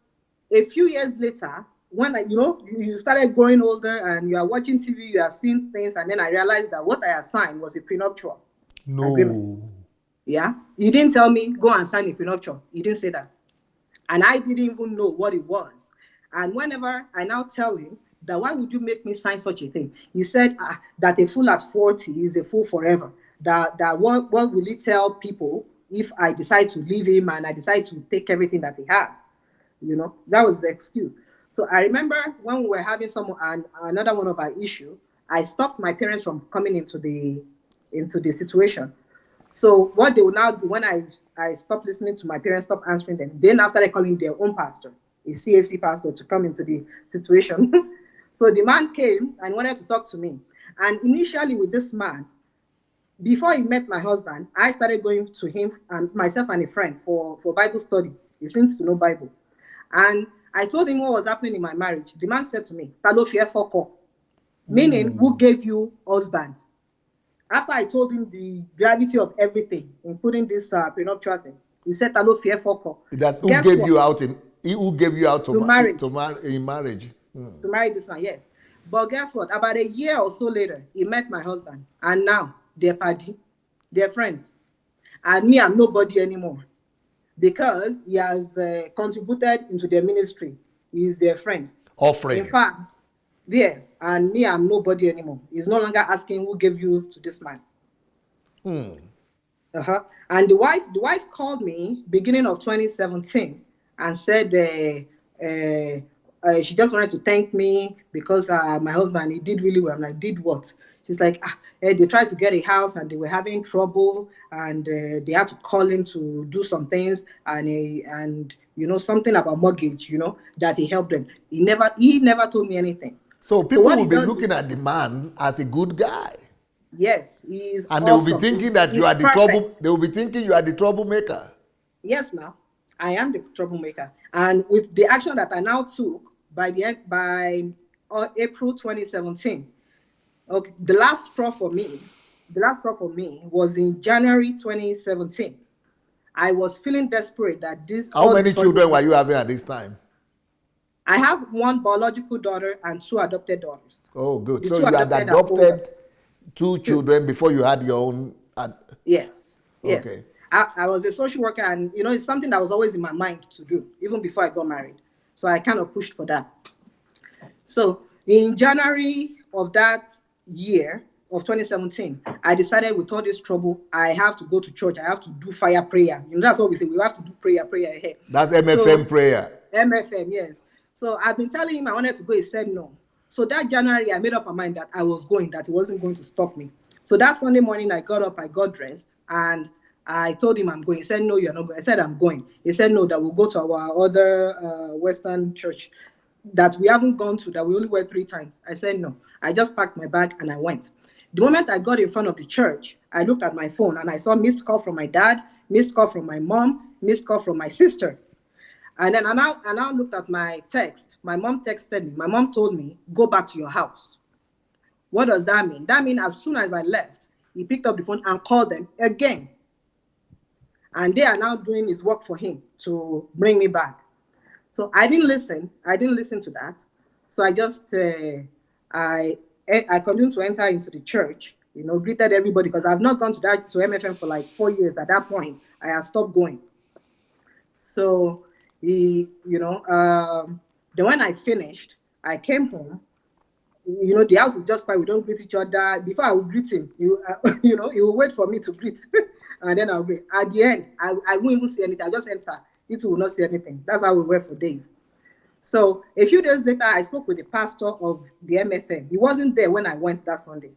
a few years later when you started growing older and you are watching TV, you are seeing things, and then I realized that what I had signed was a prenuptial agreement. No. Yeah, he didn't tell me go and sign a prenuptial. He didn't say that, and I didn't even know what it was. And whenever I now tell him that why would you make me sign such a thing, he said that a fool at 40 is a fool forever. That what will he tell people if I decide to leave him and I decide to take everything that he has? That was the excuse. So I remember when we were having another one of our issue, I stopped my parents from coming into the situation. So what they will now do when I stopped listening to my parents, stop answering them, they now started calling their own pastor, a CAC pastor, to come into the situation. So the man came and wanted to talk to me. And initially with this man, before he met my husband, I started going to him and myself and a friend for Bible study. He seems to know Bible. And I told him what was happening in my marriage. The man said to me, Talo fie foko, meaning who gave you husband? After I told him the gravity of everything, including this prenuptial thing, he said, Talo fie foko. That who Guess gave what? you out To marriage. in marriage? To marry this man, yes. But guess what? About a year or so later, he met my husband. And now they're party, they're friends. And me, I'm nobody anymore. Because he has contributed into their ministry. He's their friend. Offering. In fact, yes, and me, I'm nobody anymore. He's no longer asking who gave you to this man. And the wife called me beginning of 2017 and said she just wanted to thank me because my husband, he did really well. I'm like, did what? She's like, they tried to get a house and they were having trouble and they had to call him to do some things and something about mortgage, that he helped them. He never told me anything. So So people what will he be does, looking at the man as a good guy. yes, he is And they will be awesome. thinking that you He's are the trouble. perfect. They will be thinking you are the troublemaker. Yes, now I am the troublemaker, and with the action that I now took by the end by April 2017. Okay, the last straw for me was in January 2017. I was feeling desperate that this How all the many story was children were going you to. having at this time? I have one biological daughter and two adopted daughters. Oh, good. The So two you had adopted are older. adopted two Two. children before you had your own. Yes, yes. Okay. I was a social worker, and it's something that was always in my mind to do, even before I got married. So I kind of pushed for that. So in January of that year of 2017, I decided with all this trouble, I have to go to church. I have to do fire prayer. That's what we say. We have to do prayer ahead. That's So MFM prayer. MFM, yes. So I've been telling him I wanted to go. He said no. So that January, I made up my mind that I was going, that he wasn't going to stop me. So that Sunday morning, I got up, I got dressed, and I told him I'm going. He said, no, you're not going. I said, I'm going. He said, no, that we'll go to our other Western church that we haven't gone to, that we only went 3 times. I said, no. I just packed my bag and I went. The moment I got in front of the church, I looked at my phone and I saw missed call from my dad, missed call from my mom, missed call from my sister. And then I now looked at my text. My mom texted me. My mom told me, go back to your house. What does that mean? That means as soon as I left, he picked up the phone and called them again. And they are now doing his work for him to bring me back. So I didn't listen. I didn't listen to that. So I just, I continued to enter into the church, greeted everybody, because I've not gone to MFM for like 4 years. At that point, I had stopped going. So then when I finished, I came home. The house is just quiet. We don't greet each other. Before I would greet him, he will wait for me to greet, and then I'll greet. At the end, I won't even see anything. I just enter. It will not see anything. That's how we were for days. So a few days later, I spoke with the pastor of the MFM. He wasn't there when I went that Sunday.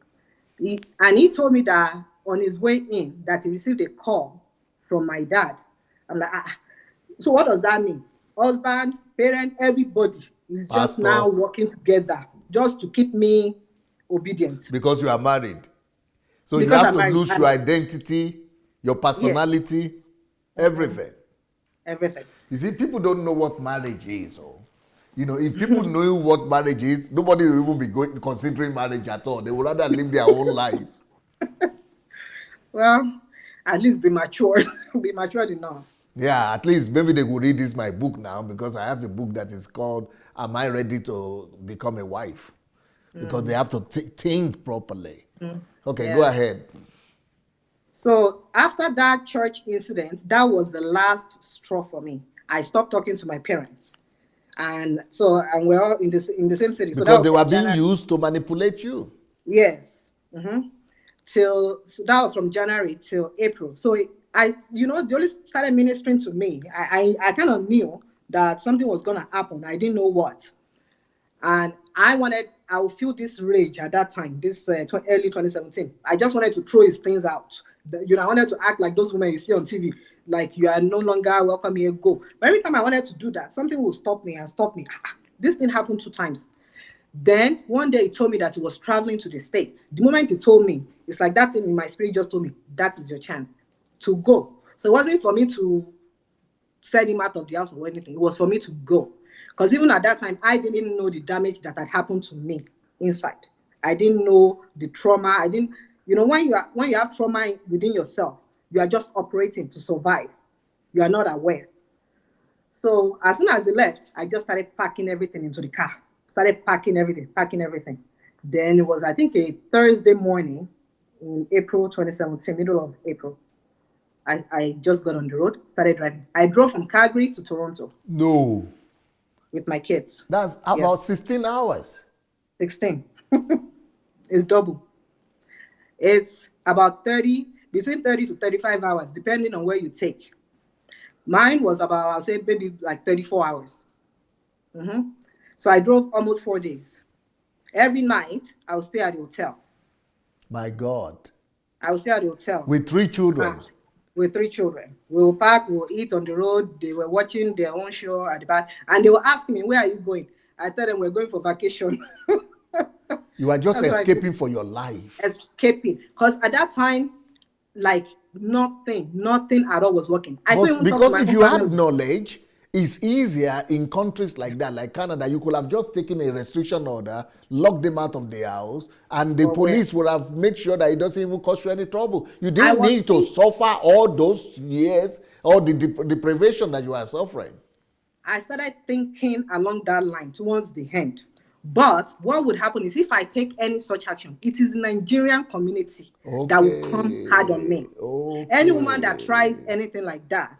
He told me that on his way in, that he received a call from my dad. I'm like, so what does that mean? Husband, parent, everybody is just now working together just to keep me obedient. Because you are married. So because you have I'm to married. lose your identity, your personality, Yes. everything. Everything. You see, people don't know what marriage is. If people knew what marriage is, nobody will even be considering marriage at all. They would rather live their own life. Well, at least be mature. Be matured enough. Yeah, at least maybe they could read this my book now, because I have a book that is called Am I Ready to Become a Wife? Because they have to think properly. Okay, Yes. Go ahead. So after that church incident, that was the last straw for me. I stopped talking to my parents. And we're all in the same city. So that Because was they were from being January. used to manipulate you. Yes. So that was from January till April. So they only started ministering to me. I kind of knew that something was gonna happen. I didn't know what. And I would feel this rage at that time, this early 2017. I just wanted to throw his things out. I wanted to act like those women you see on TV, like you are no longer welcome here, go. But every time I wanted to do that, something would stop me and stop me. This thing happened 2 times. Then one day he told me that he was traveling to the States. The moment he told me, it's like that thing in my spirit just told me, that is your chance to go. So it wasn't for me to send him out of the house or anything. It was for me to go. Because even at that time, I didn't know the damage that had happened to me inside. I didn't know the trauma. I didn't, when you have trauma within yourself, you are just operating to survive. You are not aware. So as soon as he left, I just started packing everything into the car. Started packing everything. Then it was, I think, a Thursday morning in April 2017, middle of April. I just got on the road, started driving. I drove from Calgary to Toronto. No. With my kids. That's about 16 hours. 16. It's double. It's about between 30 to 35 hours, depending on where you take. Mine was about, I'll say maybe like 34 hours. So I drove almost 4 days. Every night, I would stay at the hotel. My God. I would stay at the hotel. With 3 children. With 3 children. We will park, we will eat on the road. They were watching their own show at the back. And they were asking me, where are you going? I told them we're going for vacation. You are just That's what I did. escaping for your life. Escaping. Because at that time, like nothing at all was working. I couldn't But even talk to because my if own you had family. knowledge, it's easier in countries like that, like Canada. You could have just taken a restriction order, locked them out of the house, and the But where police would have made sure that it doesn't even cause you any trouble. You I didn't was need to thinking, suffer all those years or the deprivation that you are suffering. I started thinking along that line towards the end. But what would happen is if I take any such action, it is the Nigerian community that will come hard on Okay. me. Any woman that tries Okay. anything like that,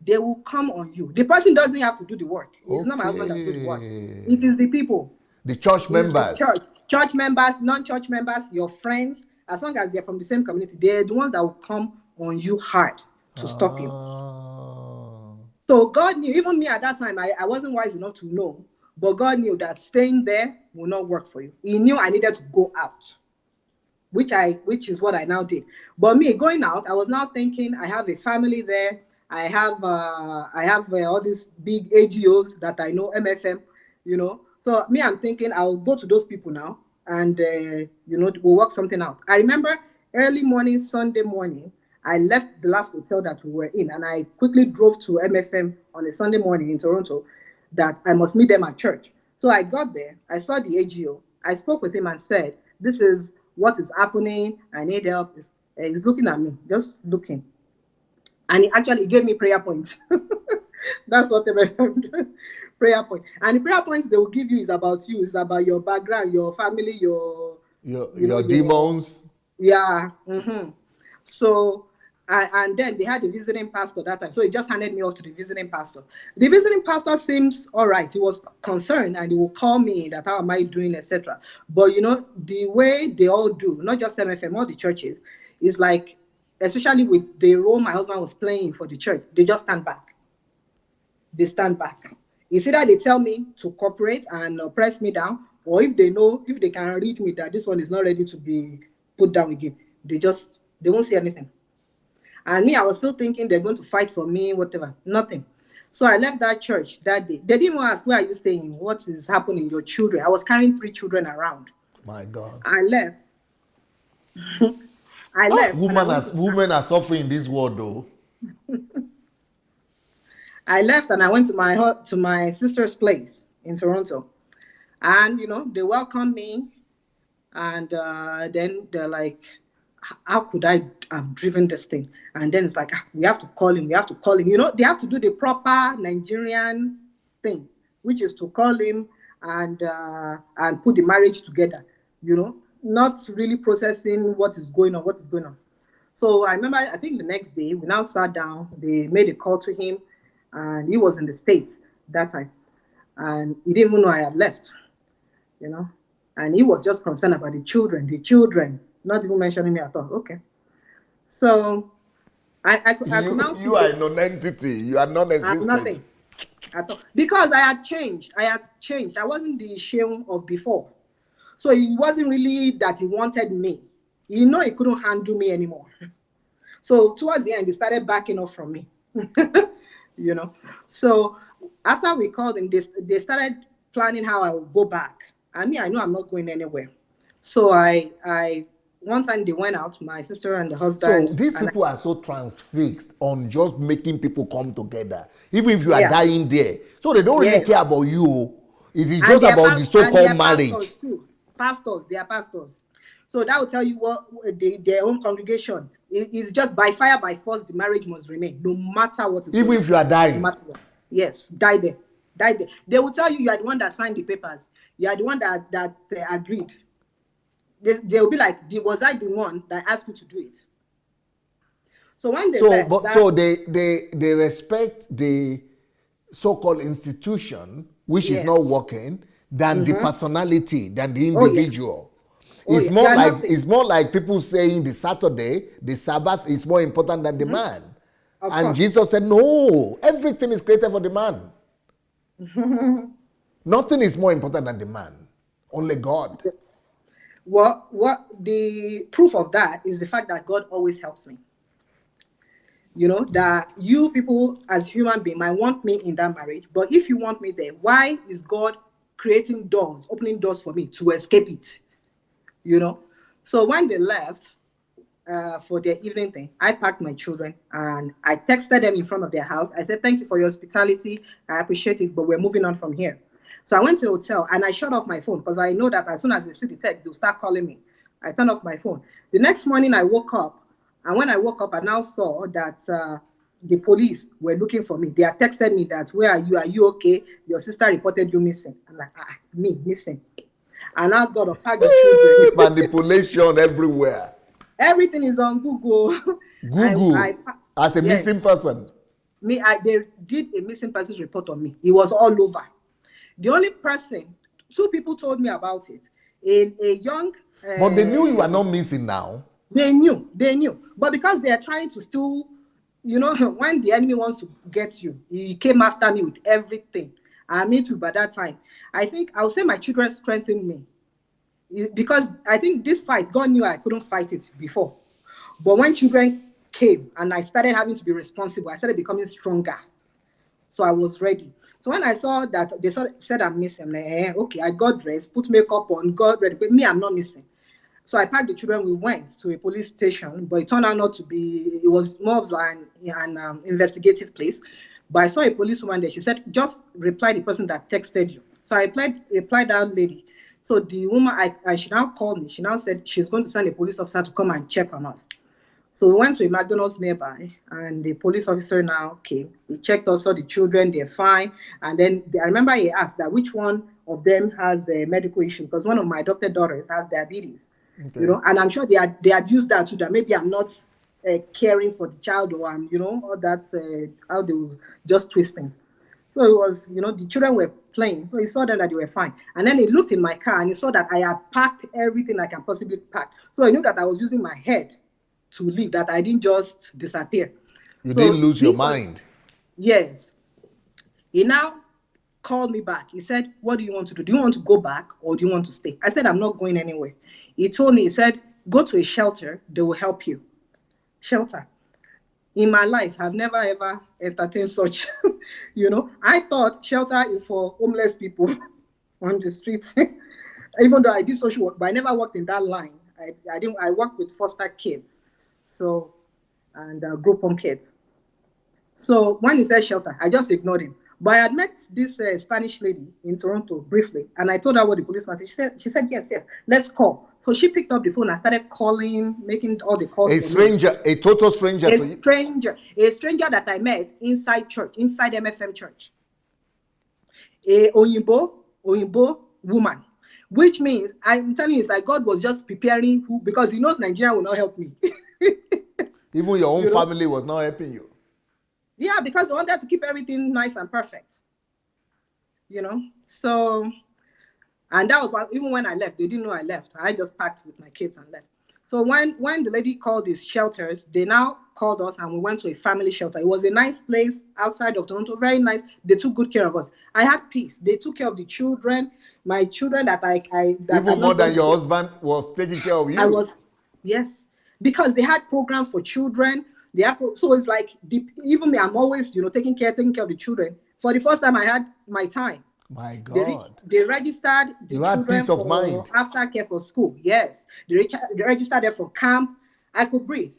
they will come on you. The person doesn't have to do the work. It's not my husband that will do the work. Okay. It is the people. The church It's the members. church members, non-church members, your friends. As long as they're from the same community, they're the ones that will come on you hard to stop you. Ah. So God knew, even me at that time, I wasn't wise enough to know, but God knew that staying there will not work for you. He knew I needed to go out, which is what I now did. But me going out, I was now thinking I have a family there. I have all these big AGOs that I know, MFM, you know. So me, I'm thinking I'll go to those people now, and we'll work something out. I remember early morning, Sunday morning, I left the last hotel that we were in, and I quickly drove to MFM on a Sunday morning in Toronto, that I must meet them at church. So I got there, I saw the AGO, I spoke with him and said, "This is what is happening. I need help." He's looking at me, just looking. And he actually gave me prayer points. That's what MFM prayer point. And the prayer points they will give you is about you, is about your background, your family, Your demons. yeah. So, and then they had a visiting pastor that time. So he just handed me off to the visiting pastor. The visiting pastor seems all right. He was concerned and he will call me that how am I doing, etc. But the way they all do, not just MFM, all the churches, is like, especially with the role my husband was playing for the church, they just stand back. They stand back. It's either they tell me to cooperate and press me down, or if they can read me that this one is not ready to be put down again, they won't say anything. And me, I was still thinking they're going to fight for me, whatever. Nothing. So I left that church that day. They didn't even ask, where are you staying? What is happening? Your children. I was carrying 3 children around. My God. I left. I left and Women are suffering in this world, though. I left and I went to my sister's place in Toronto. And they welcomed me, and then they're like, how could I have driven this thing? And then it's like, we have to call him. They have to do the proper Nigerian thing, which is to call him and put the marriage together, not really processing what is going on. So I remember, I think the next day, we now sat down, they made a call to him, and he was in the States that time. And he didn't even know I had left, and he was just concerned about the children, not even mentioning me at all. Okay. So I could now see you are a non-entity. You are non-existent. nothing at all. Because I had changed. I wasn't the shame of before. So it wasn't really that he wanted me. He couldn't handle me anymore. So towards the end, he started backing off from me. So after we called him, they started planning how I would go back. I mean, I know I'm not going anywhere. So I one time they went out, my sister and the husband. So these people are so transfixed on just making people come together, even if you are Yeah. dying there. So they don't really Yes. care about you. It is And just they are about the so-called marriage. Pastors too. They are pastors. So that will tell you what their own congregation is, just by fire, by force, the marriage must remain, no matter what is Even going if you are no dying. matter what. Yes, die there. They will tell you are the one that signed the papers. You are the one that agreed. They will be like, was I the one that asked you to do it? So when they left, So they respect the so-called institution, which is not working, than the personality, than the individual. Yes. It's more like people saying the Saturday, the Sabbath is more important than the man. Of and course. Jesus said, no, everything is created for the man. Nothing is more important than the man. Only God. What the proof of that is the fact that God always helps me. That you people as human beings might want me in that marriage, but if you want me there, why is God creating doors, opening doors for me to escape it? you know. So when they left for their evening thing, I packed my children and I texted them in front of their house. I said, thank you for your hospitality. I appreciate it, but we're moving on from here. So I went to the hotel and I shut off my phone because I know that as soon as they see the text, they'll start calling me. I turned off my phone. The next morning I woke up, and when I woke up, I now saw that the police were looking for me. They had texted me that, where are you? Are you okay? Your sister reported you missing. I'm like, me missing. And I got to pack the children. Manipulation everywhere. Everything is on Google. Google as a missing person. They did a missing persons report on me. It was all over. The only person, 2 people told me about it. A young. But they knew you were not missing now. They knew. But because they are trying to still, when the enemy wants to get you, he came after me with everything. And me too, by that time. I think I would say my children strengthened me. Because I think this fight, God knew I couldn't fight it before. But when children came and I started having to be responsible, I started becoming stronger. So I was ready. So when I saw that they said I'm missing, I'm like, okay, I got dressed, put makeup on, got ready. But me, I'm not missing. So I packed the children. We went to a police station, but it turned out not to be. It was more of an investigative place. But I saw a policewoman there. She said, just reply the person that texted you. So I replied that lady. So the woman, she now called me. She now said she's going to send a police officer to come and check on us. So we went to a McDonald's nearby, and the police officer now came. He checked us, saw the children, they're fine. And then I remember he asked that which one of them has a medical issue, because one of my adopted daughters has diabetes. Okay. And I'm sure they had used that too, that maybe I'm not caring for the child, or I'm, all that, how they was just twist things. So it was, the children were playing. So he saw them that they were fine. And then he looked in my car and he saw that I had packed everything I can possibly pack. So he knew that I was using my head to leave, that I didn't just disappear. You didn't lose your mind. Yes. He now called me back. He said, what do you want to do? Do you want to go back or do you want to stay? I said, I'm not going anywhere. He told me, he said, go to a shelter. They will help you. Shelter. In my life, I've never, ever entertained such, I thought shelter is for homeless people on the streets. Even though I did social work, but I never worked in that line. I worked with foster kids. So, and group home kids. So when he said shelter, I just ignored him. But I had met this Spanish lady in Toronto briefly, and I told her what the policeman said. She said, yes, let's call. So she picked up the phone and started calling, making all the calls. A stranger, a total stranger. A stranger that I met inside church, inside MFM church. A Oyinbo woman, which means, I'm telling you, it's like God was just preparing because he knows Nigeria will not help me. Even your own family was not helping you. Yeah, because they wanted to keep everything nice and perfect. So, and that was why, even when I left, they didn't know I left. I just packed with my kids and left. So when the lady called these shelters, they now called us and we went to a family shelter. It was a nice place outside of Toronto, very nice. They took good care of us. I had peace. They took care of the children, my children that even more than your husband was taking care of you. Yes, because they had programs for children. So it's like, even me, I'm always, taking care of the children. For the first time, I had my time. My God. They registered the children peace of mind. Aftercare for school. Yes. They registered them for camp. I could breathe.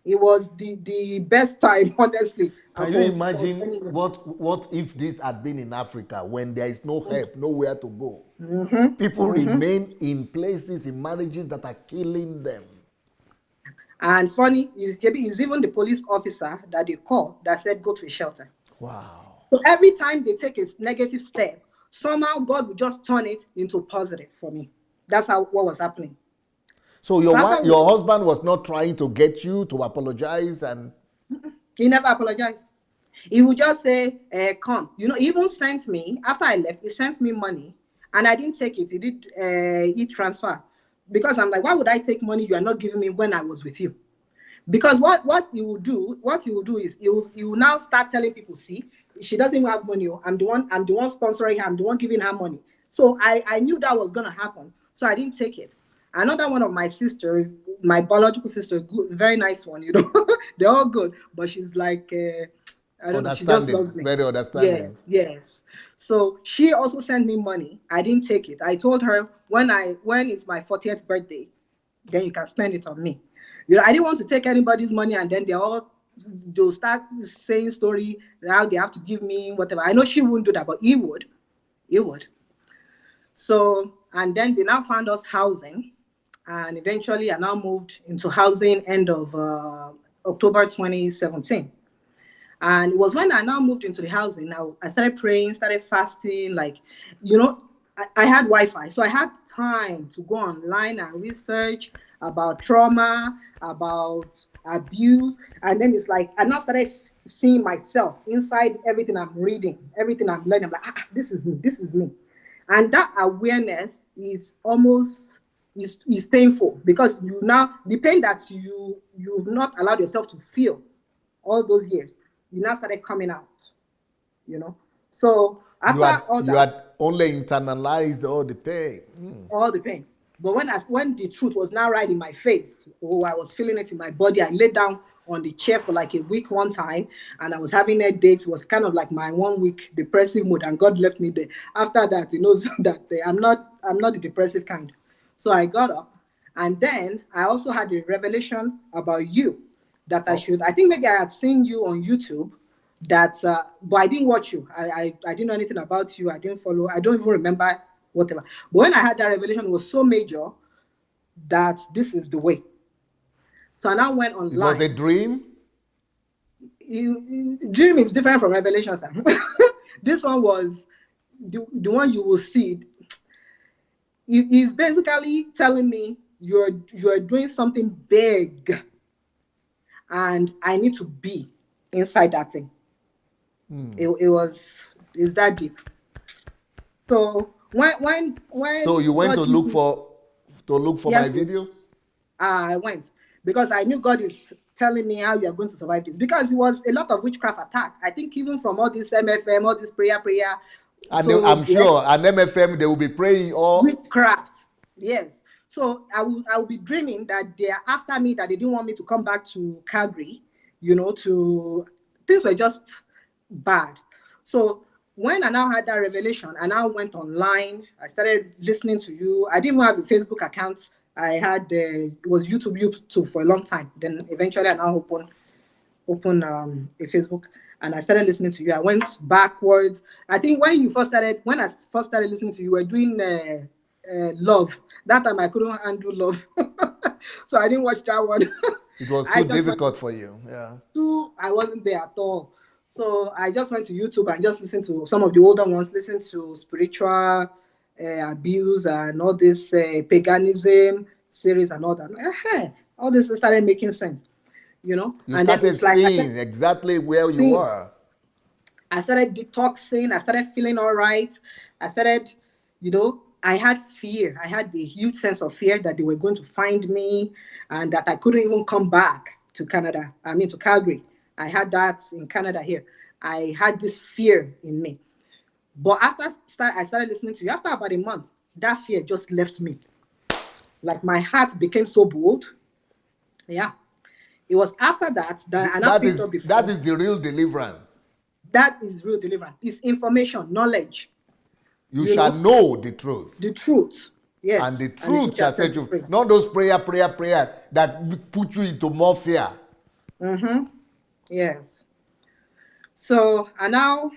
It was the best time, honestly. Can you imagine what if this had been in Africa, when there is no help, nowhere to go? Mm-hmm. People remain in places, in marriages that are killing them. And funny, it's even the police officer that they called that said, go to a shelter. Wow. So every time they take a negative step, somehow God will just turn it into positive for me. That's what was happening. So your husband was not trying to get you to apologize? And he never apologized. He would just say, come. He even sent me, after I left, he sent me money and I didn't take it. He did e-transfer. Because I'm like, why would I take money you are not giving me when I was with you? Because what he will do is he will now start telling people, see, she doesn't even have money. I'm the one sponsoring her. I'm the one giving her money. So I knew that was gonna happen. So I didn't take it. Another one of my sister, my biological sister, good, very nice one. They're all good, but she's like, I don't know. She just Understanding, loves me. very understanding. Yes, yes. So she also sent me money. I didn't take it. I told her when it's my 40th birthday, then you can spend it on me. I didn't want to take anybody's money and then they'll start saying story how they have to give me whatever. I know she wouldn't do that, but he would. He would. So, and then they now found us housing, and eventually I now moved into housing end of October 2017. And it was when I now moved into the housing, I started praying, started fasting, I had Wi-Fi. So I had time to go online and research about trauma, about abuse. And then it's like, I now started seeing myself inside everything I'm reading, everything I'm learning. I'm like, this is me, this is me. And that awareness is almost is painful, because you now, the pain that you've not allowed yourself to feel all those years, you now started coming out, So after You had only internalized all the pain. all the pain. But when the truth was now right in my face, I was feeling it in my body. I laid down on the chair for like a week one time, and I was having headaches. It was kind of like my 1 week depressive mood, and God left me there. After that, He knows that I'm not the depressive kind. So I got up, and then I also had a revelation about you that I think maybe I had seen you on YouTube. But I didn't watch you. I didn't know anything about you. I didn't follow. I don't even remember whatever. But when I had that revelation, it was so major that this is the way. So I now went online. It was a dream? Dream is different from revelation, sir. This one was the one you will see. He's basically telling me you're doing something big, and I need to be inside that thing. It's that deep. So when So you went to look for yes, my videos? I went because I knew God is telling me how you are going to survive this, because it was a lot of witchcraft attack. I think even from all this MFM, all this prayer. And I'm sure an MFM they will be praying all witchcraft. Yes. So I will be dreaming that they are after me, that they didn't want me to come back to Calgary. Things were just bad. So when I now had that revelation, I now went online. I started listening to you. I didn't even have a Facebook account. I had it was YouTube for a long time. Then eventually I now open a Facebook, and I started listening to you. I went backwards. I think when I first started listening to you, we were doing love. That time I couldn't handle love, so I didn't watch that one. It was too difficult for you. Yeah. I wasn't there at all. So I just went to YouTube and just listened to some of the older ones, listened to spiritual abuse and all this paganism series and all that. All this started making sense, You and started then seeing exactly where you were. I started detoxing. I started feeling all right. I started, I had fear. I had a huge sense of fear that they were going to find me and that I couldn't even come back to Canada. To Calgary. I had that in Canada here. I had this fear in me. But after I started listening to you, after about a month, that fear just left me. Like my heart became so bold. Yeah. It was after that I now picked up the phone. That is the real deliverance. That is real deliverance. It's information, knowledge. You shall know the truth. The truth. Yes. And the truth shall set you free. Not those prayer that put you into more fear. Mm-hmm. Yes. So I now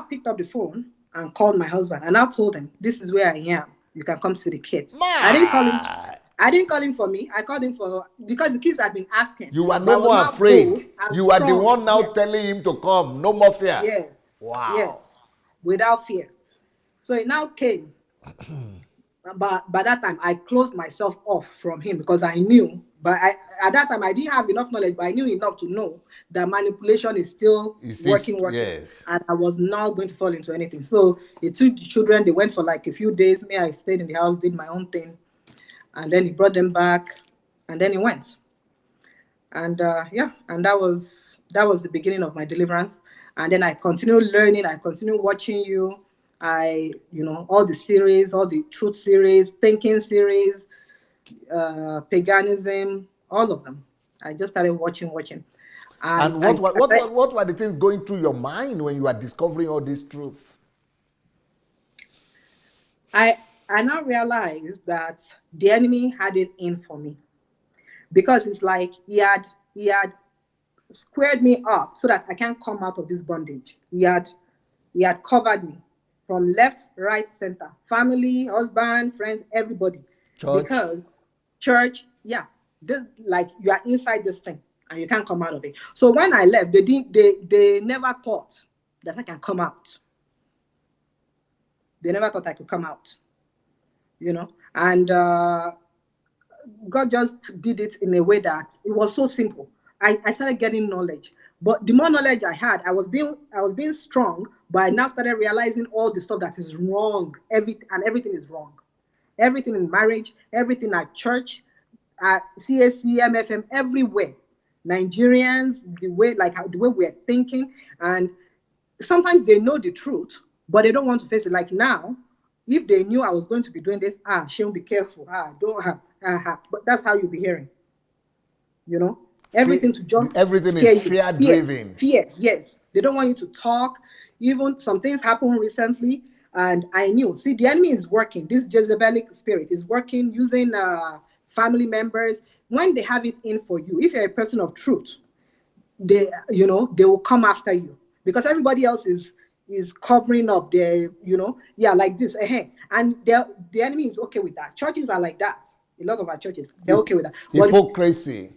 picked up the phone and called my husband. And I told him, this is where I am. You can come see the kids. I didn't call him for me. I called him because the kids had been asking. You are no more afraid. You are the one now telling him to come. No more fear. Yes. Wow. Yes. Without fear. So he now came. But by that time, I closed myself off from him because I knew. But at that time, I didn't have enough knowledge, but I knew enough to know that manipulation is still working. Yes. And I was not going to fall into anything. So he took the children. They went for like a few days. Me, I stayed in the house, did my own thing. And then he brought them back. And then he went. And and that was the beginning of my deliverance. And then I continued learning. I continued watching you. All the series, all the truth series, thinking series, paganism, all of them. I just started watching. And what were the things going through your mind when you are discovering all this truth? I now realize that the enemy had it in for me, because it's like he had squared me up so that I can't come out of this bondage. He had covered me from left, right, center, family, husband, friends, everybody. Church. Because church, yeah, like you are inside this thing and you can't come out of it. So when I left, they never thought that I can come out. They never thought I could come out, and God just did it in a way that it was so simple. I started getting knowledge, but the more knowledge I had, I was being strong, but I now started realizing all the stuff that is wrong. Everything is wrong. Everything in marriage, everything at church, at CSC, MFM, everywhere. Nigerians, the way we're thinking, and sometimes they know the truth, but they don't want to face it. Like now, if they knew I was going to be doing this, She'll be careful. Don't but that's how you'll be hearing. Everything to just everything is fear driven. Fear, yes. They don't want you to talk. Even some things happened recently, and I knew. See, the enemy is working. This Jezebelic spirit is working using family members. When they have it in for you, if you're a person of truth, they will come after you, because everybody else is covering up their, like this. And the enemy is okay with that. Churches are like that. A lot of our churches, they're okay with that. Hypocrisy.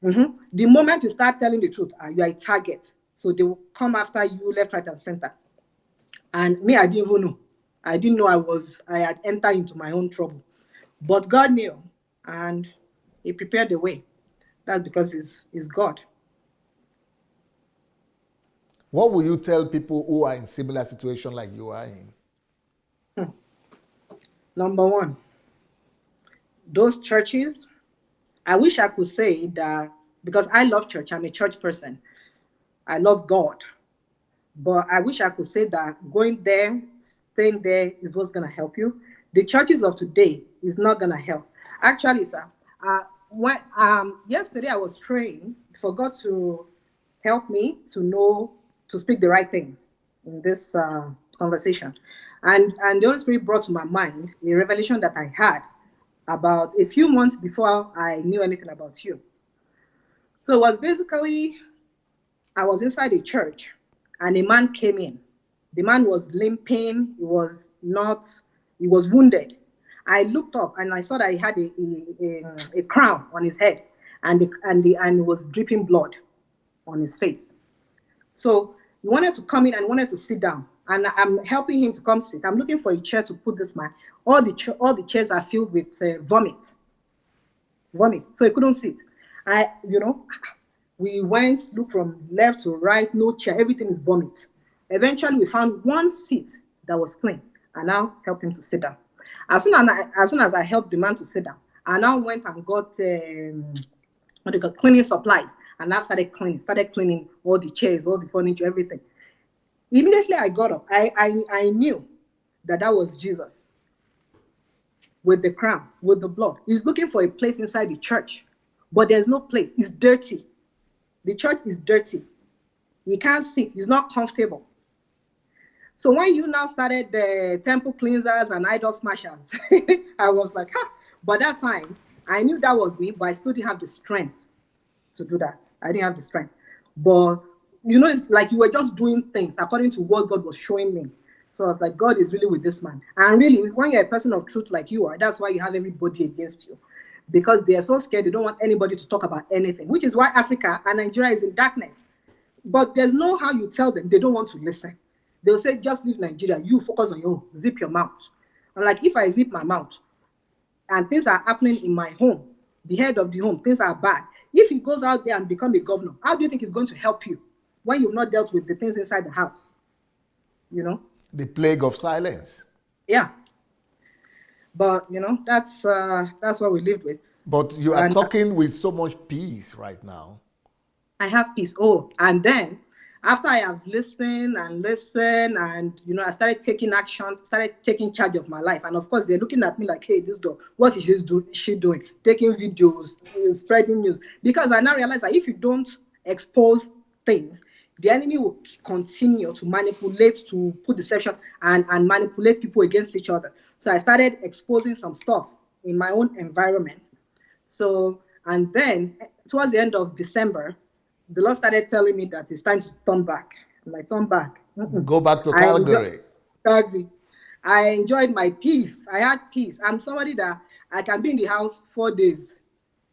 The moment you start telling the truth, you are a target. So they will come after you left, right, and center. And me, I didn't even know. I didn't know I had entered into my own trouble. But God knew, and He prepared the way. That's because He's God. What will you tell people who are in similar situation like you are in? Number one, those churches, I wish I could say that, because I love church. I'm a church person. I love God. But I wish I could say that going there, staying there is what's going to help you. The churches of today is not going to help. Actually, sir, yesterday I was praying for God to help me to speak the right things in this conversation. And the Holy Spirit brought to my mind a revelation that I had about a few months before I knew anything about you. So it was basically, I was inside a church and a man came in. The man was limping. He was wounded. I looked up and I saw that he had a crown on his head and was dripping blood on his face. So he wanted to come in and wanted to sit down. And I'm helping him to come sit. I'm looking for a chair to put this man. All the chairs are filled with vomit. So he couldn't sit. We went, looked from left to right, no chair, everything is vomit. Eventually, we found one seat that was clean, and now helped him to sit down. As soon as I helped the man to sit down, I now went and got cleaning supplies, and I started cleaning all the chairs, all the furniture, everything. Immediately I got up, I knew that was Jesus with the crown, with the blood. He's looking for a place inside the church, but there's no place. It's dirty. The church is dirty. He can't sit. He's not comfortable. So when you now started the temple cleansers and idol smashers, I was like, But that time, I knew that was me, but I still didn't have the strength to do that. I didn't have the strength. But, it's like you were just doing things according to what God was showing me. So I was like, God is really with this man. And really, when you're a person of truth like you are, that's why you have everybody against you. Because they are so scared, they don't want anybody to talk about anything, which is why Africa and Nigeria is in darkness. But there's no how you tell them, they don't want to listen. They'll say, just leave Nigeria, you focus on your own, zip your mouth. And like, if I zip my mouth and things are happening in my home, the head of the home, things are bad. If he goes out there and become a governor, how do you think he's going to help you when you've not dealt with the things inside the house? The plague of silence. Yeah. But, that's what we lived with. But you are talking with so much peace right now. I have peace. Oh, and then after I have listened, and I started taking action, started taking charge of my life. And of course, they're looking at me like, hey, this girl, what is she doing? Taking videos, spreading news. Because I now realize that if you don't expose things, the enemy will continue to manipulate, to put deception and manipulate people against each other. So I started exposing some stuff in my own environment. So, and then towards the end of December, the Lord started telling me that it's time to turn back. I'm like, turn back. Go back to I enjoy, Calgary. Calgary. I enjoyed my peace. I had peace. I'm somebody that I can be in the house 4 days.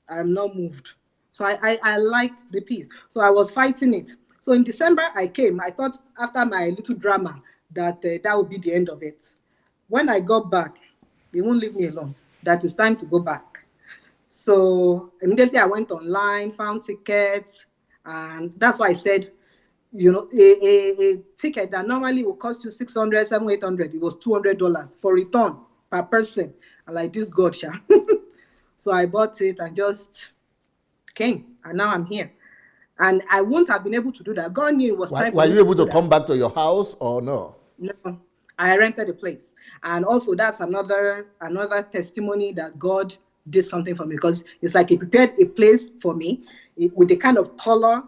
I'm not moved. So I like the peace. So I was fighting it. So in December, I came. I thought after my little drama that that would be the end of it. When I got back, they won't leave me alone. That it's time to go back. So immediately I went online, found tickets, and that's why I said, you know, a ticket that normally will cost you 600, 700, 800, it was $200 for return per person. And like this God, sha. So I bought it and just came, and now I'm here. And I wouldn't have been able to do that. God knew it was time for Were me you to able do to that. come back to your house or no? No, I rented a place, and also that's another testimony that God did something for me, because it's like He prepared a place for me with the kind of color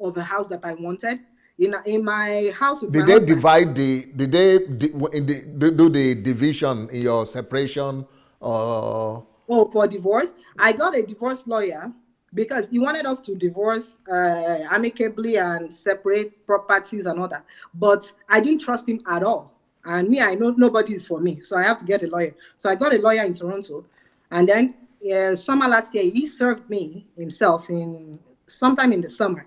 of a house that I wanted. In my house with my Did they husband. divide the? Did they do the division in your separation? Or Oh, for divorce, I got a divorce lawyer because he wanted us to divorce amicably and separate properties and all that. But I didn't trust him at all. And me, I know nobody is for me. So I have to get a lawyer. So I got a lawyer in Toronto. And then summer last year, he served me himself in sometime in the summer.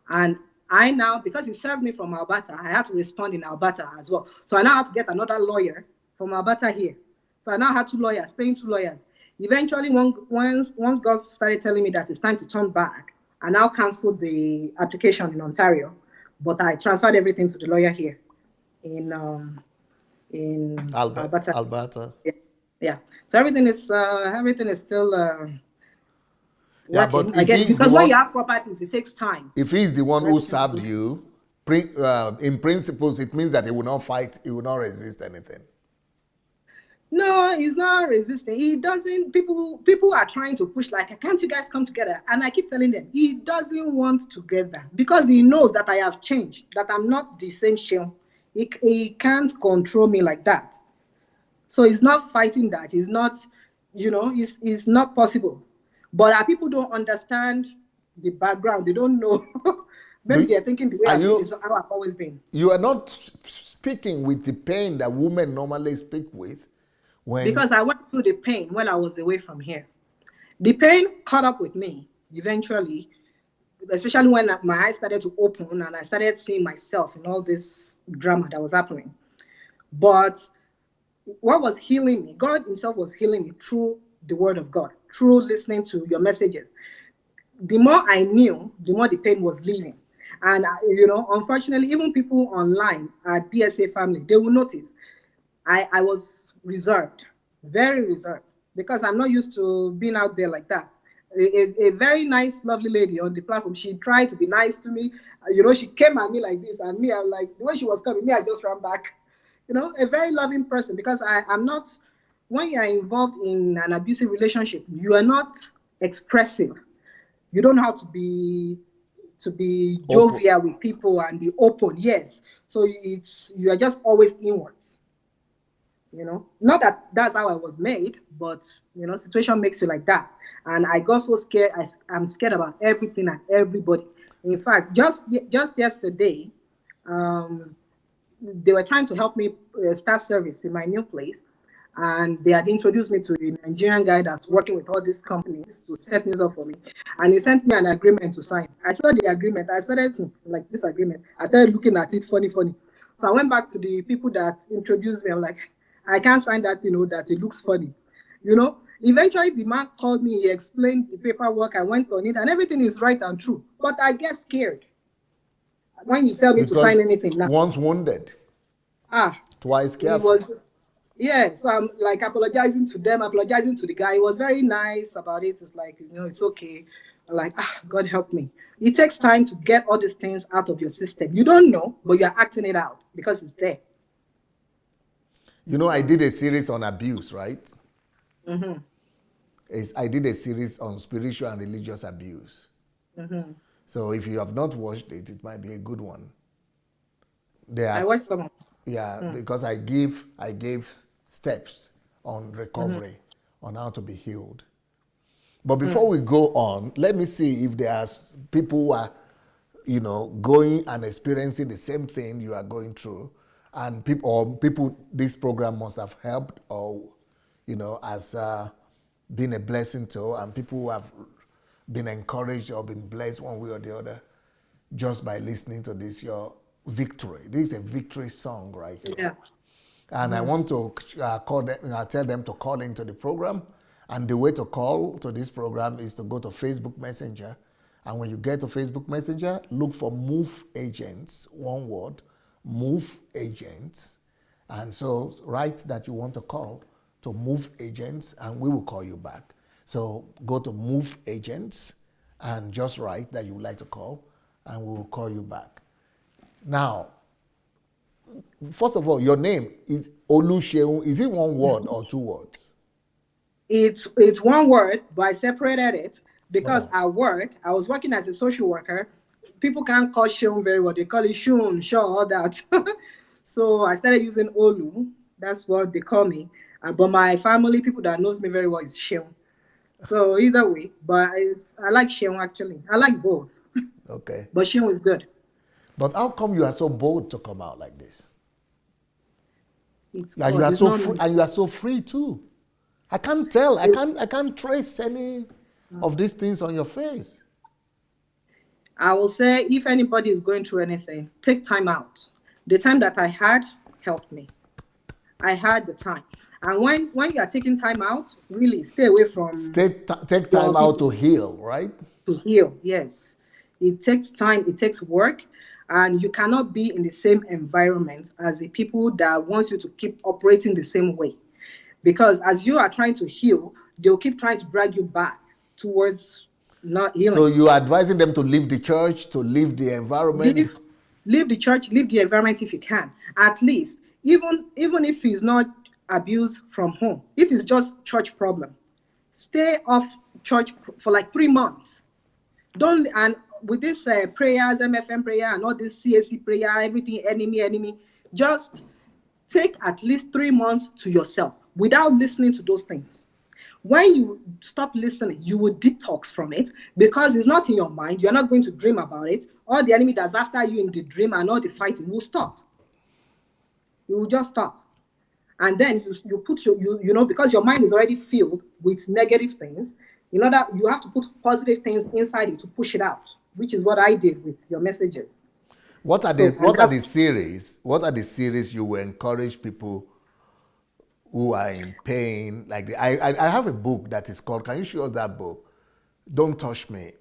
And I now, because he served me from Alberta, I had to respond in Alberta as well. So I now had to get another lawyer from Alberta here. So I now had two lawyers, paying two lawyers. Eventually, once God started telling me that it's time to turn back, I now canceled the application in Ontario, but I transferred everything to the lawyer here in Alberta. Alberta? Yeah, yeah. So everything is still Yeah, working. but I if guess he's the because when one, you have properties, it takes time if he's the one for who everything to served go. you, in principles, it means that he will not fight. He will not resist anything. No, he's not resisting. He doesn't. People are trying to push like, can't you guys come together? And I keep telling them he doesn't want together because he knows that I have changed, that I'm not the same Shell. He can't control me like that. So he's not fighting that. He's not, it's not possible. But our people don't understand the background. They don't know. Maybe Do they're thinking the way are I've been is you? how I've always been. You are not speaking with the pain that women normally speak with when Because I went through the pain when I was away from here. The pain caught up with me eventually, especially when my eyes started to open and I started seeing myself in all this drama that was happening. But what was healing me, God Himself was healing me through the Word of God, through listening to your messages. The more I knew, the more the pain was leaving. And, unfortunately, even people online at DSA family, they will notice I was reserved, very reserved, because I'm not used to being out there like that. A very nice, lovely lady on the platform, she tried to be nice to me. She came at me like this, and me, I'm like, the way she was coming, me, I just ran back. A very loving person, because I'm not, when you are involved in an abusive relationship, you are not expressive. You don't have to be open. jovial with people and be open. Yes. So you are just always inwards. Not that that's how I was made, but situation makes you like that. And I got so scared. I'm scared about everything and everybody. In fact, just yesterday, um, they were trying to help me start service in my new place, and they had introduced me to a Nigerian guy that's working with all these companies to set things up for me. And he sent me an agreement to sign. I saw the agreement. I started like this agreement. I started looking at it funny, funny. So I went back to the people that introduced me. I'm like, I can't sign that, that it looks funny. Eventually the man called me, he explained the paperwork, I went on it, and everything is right and true. But I get scared when you tell me to sign Because anything now. once wounded, Ah, twice it careful. was, yeah. So I'm like apologizing to them, apologizing to the guy. He was very nice about it. It's like, it's okay. I'm like, God help me. It takes time to get all these things out of your system. You don't know, but you're acting it out because it's there. I did a series on abuse, right? Mm-hmm. I did a series on spiritual and religious abuse. Mm-hmm. So if you have not watched it, it might be a good one. They I are, watched some of yeah, mm. because I gave steps on recovery, on how to be healed. But before we go on, let me see if there are people who are, going and experiencing the same thing you are going through, and people this program must have helped, or has been a blessing to, and people who have been encouraged or been blessed one way or the other just by listening to this. Your victory. This is a victory song right here. Yeah. And I want to call them, tell them to call into the program. And the way to call to this program is to go to Facebook Messenger. And when you get to Facebook Messenger, look for Move Agents, one word, Move Agents. And so write that you want to call to Move Agents, and we will call you back. So go to Move Agents and just write that you would like to call, and we will call you back. Now, first of all, your name is Olu Seun. Is it one word or two words? It's one word, but I separated it because at work, I was working as a social worker. People can't call Seun very well. They call it Shun, Shaw, all that. So I started using Olu. That's what they call me. But my family, people that knows me very well, is Seun. So either way, but I like Seun actually. I like both. Okay. But Seun is good. But how come you are so bold to come out like this? It's And you are so free, and you are so free too. I can't tell. I can't trace any of these things on your face. I will say, if anybody is going through anything, take time out. The time that I had helped me. I had the time. And when you are taking time out, really stay away from Take time out to heal, right? To heal, yes. It takes time, it takes work, and you cannot be in the same environment as the people that wants you to keep operating the same way. Because as you are trying to heal, they'll keep trying to drag you back towards not healing. So you are advising them to leave the church, to leave the environment? Leave the church, leave the environment if you can. At least, even if it's not abuse from home, if it's just church problem, stay off church for like 3 months. Don't, and with this prayers, MFM prayer and all this CAC prayer, everything, enemy, just take at least 3 months to yourself without listening to those things. When you stop listening, you will detox from it because it's not in your mind. You're not going to dream about it. All the enemy that's after you in the dream and all the fighting will stop. It will just stop. And then you put because your mind is already filled with negative things, you have to put positive things inside it to push it out, which is what I did with your messages. What are the series you will encourage people who are in pain? Like I have a book that is called, can you show us that book? Don't Touch Me,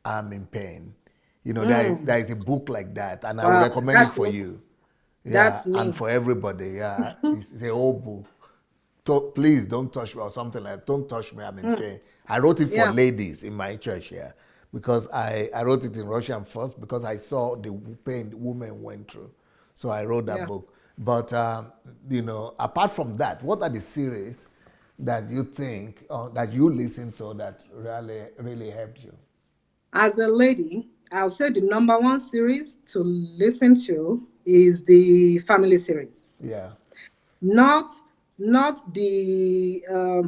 I'm in Pain. There is a book like that, and I would recommend it for you. Yeah, that's me. And for everybody, yeah. It's a whole book. So please don't touch me, or something like that. Don't touch me, I'm in pain. I wrote it for ladies in my church here because I wrote it in Russian first because I saw the pain women went through. So I wrote that book. But, apart from that, what are the series that you think, that you listen to that really, really helped you? As a lady, I'll say the number one series to listen to is the family series. Yeah. Not the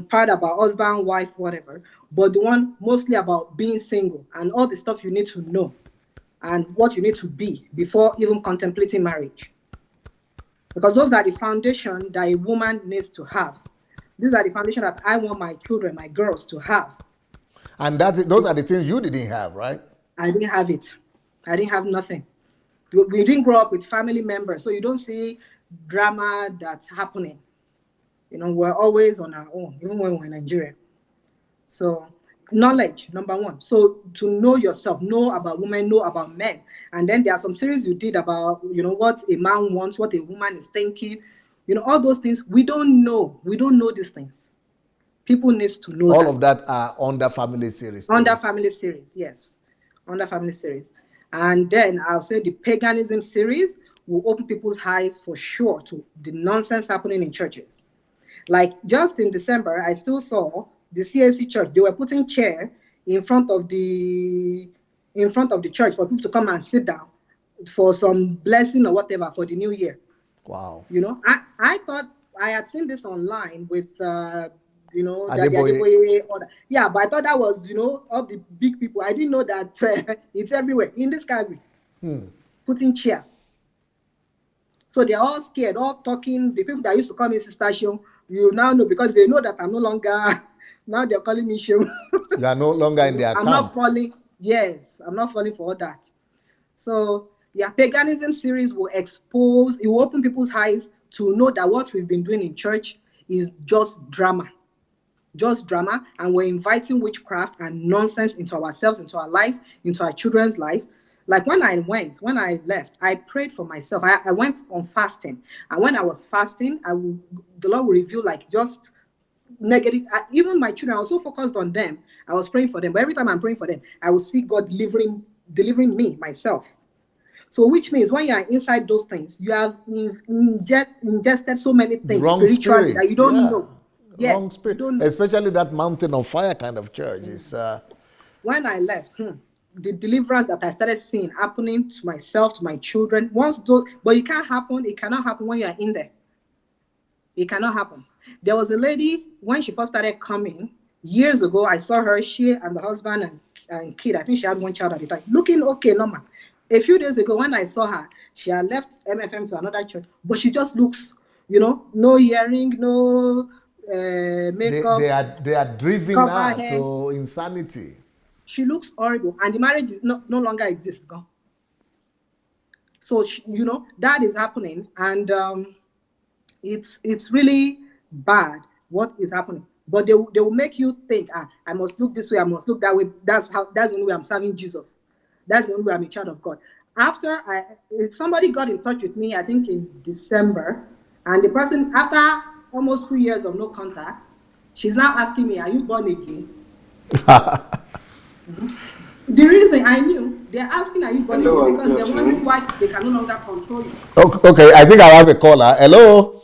part about husband, wife, whatever, but the one mostly about being single and all the stuff you need to know and what you need to be before even contemplating marriage. Because those are the foundation that a woman needs to have. These are the foundation that I want my children, my girls to have. And those are the things you didn't have, right? I didn't have it. I didn't have nothing. We didn't grow up with family members, so you don't see drama that's happening. We're always on our own, even when we're in Nigeria. So knowledge, number one. So to know yourself, know about women, know about men. And then there are some series you did about, what a man wants, what a woman is thinking. All those things, we don't know. We don't know these things. People need to know all of that are under family series. Under family series, yes. Under family series. And then I'll say the paganism series will open people's eyes for sure to the nonsense happening in churches. Like just in December, I still saw the CAC church. They were putting chair in front of the in front of the church for people to come and sit down for some blessing or whatever for the new year. Wow. You know, I thought I had seen this online with, you know, the Adeboye. Adeboye order. Yeah, but I thought that was, you know, of the big people. I didn't know that it's everywhere in this country. Putting chair. So they're all scared, all talking. The people that used to call me Sister Shum, you now know, because they know that I'm no longer, now they're calling me Shum. You are no longer in their I'm camp. not falling. Yes, I'm not falling for all that. So, yeah, paganism series will expose, it will open people's eyes to know that what we've been doing in church is just drama. Just drama. And we're inviting witchcraft and nonsense into ourselves, into our lives, into our children's lives. Like when I left, I prayed for myself. I went on fasting. And when I was fasting, the Lord will reveal like just negative. Even my children, I was so focused on them. I was praying for them. But every time I'm praying for them, I will see God delivering me, myself. So which means when you are inside those things, you have ingested so many things spiritually that you don't know. Yes, Wrong spirit. you don't know. Especially that mountain of fire kind of church. Is When I left, the deliverance that I started seeing happening to myself, to my children, but it cannot happen when you are in there. It cannot happen. There was a lady, when she first started coming, years ago, I saw her, she and the husband and kid, I think she had one child at the time, looking okay, normal. A few days ago, when I saw her, she had left MFM to another church, but she just looks, you know, no earring, no makeup. They are driven now to insanity. She looks horrible, and the marriage is no longer exists. Gone. So, you know, that is happening, and it's really bad what is happening. But they will make you think, I must look this way, I must look that way. That's the only way I'm serving Jesus. That's the only way I'm a child of God. After somebody got in touch with me, I think in December, and the person, after almost 2 years of no contact, she's now asking me, are you born again? The reason I knew, they're asking, are you born again? Because they're wondering why they can no longer control you. Okay, I think I have a caller. Hello.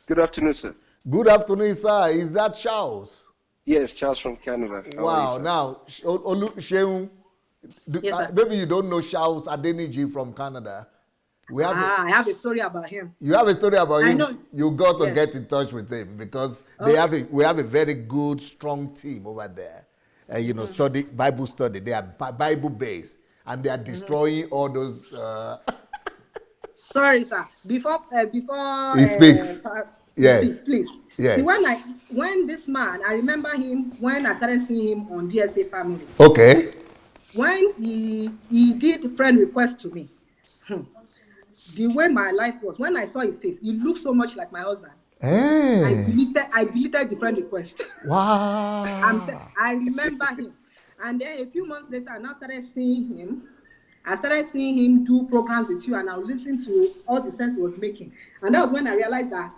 Good afternoon, sir. Good afternoon, sir. Is that Charles? Yes, Charles from Canada. Wow. Now, Olu Seun, maybe you don't know Charles Adeniji from Canada. I have a story about him. You have a story about him? Know. You got to get in touch with him because we have a very good, strong team over there. You know, Bible study. They are Bible based, and they are destroying all those. Sorry, sir. Before he speaks. Yes. He speaks, please. Yes. See, when this man, I remember him when I started seeing him on DSA Family. Okay. When he did friend request to me, the way my life was, when I saw his face, he looked so much like my husband. Hey. I deleted the friend request. Wow. I remember him. And then a few months later, I now started seeing him. I started seeing him do programs with you, and I would listen to all the sense he was making. And that was when I realized that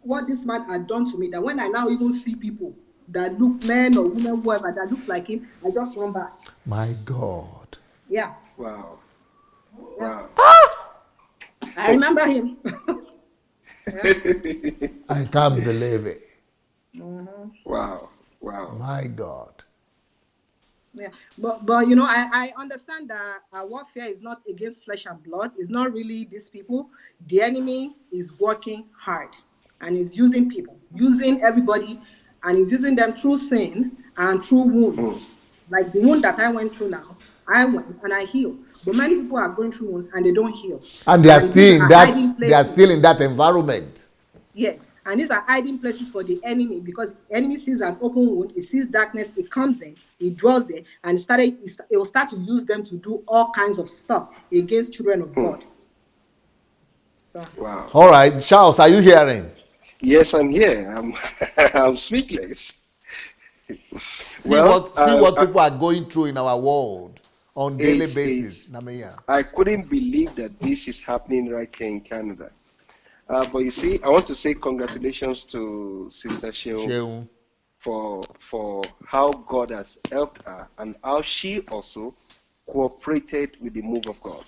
what this man had done to me, that when I now even see people that look, men or women, whoever, that looks like him, I just run back. My God. Yeah. Wow. Yeah. I remember him. I can't believe it. Mm-hmm. Wow. My God. Yeah, but you know, I understand that our warfare is not against flesh and blood. It's not really these people. The enemy is working hard and is using people, using everybody, and is using them through sin and through wounds. Like the wound that I went through now, I went and I healed. But many people are going through wounds and they don't heal. And they are still in that. They are still in that environment. Yes, and these are hiding places for the enemy, because the enemy sees an open wound, it sees darkness, it comes in, it dwells there, and it will start to use them to do all kinds of stuff against children of God. So. Wow. All right, Charles, are you hearing? Yes, I'm here. I'm speechless. See what people are going through in our world on daily basis. I couldn't believe that this is happening right here in Canada. But you see, I want to say congratulations to Sister Sheung for how God has helped her and how she also cooperated with the move of God.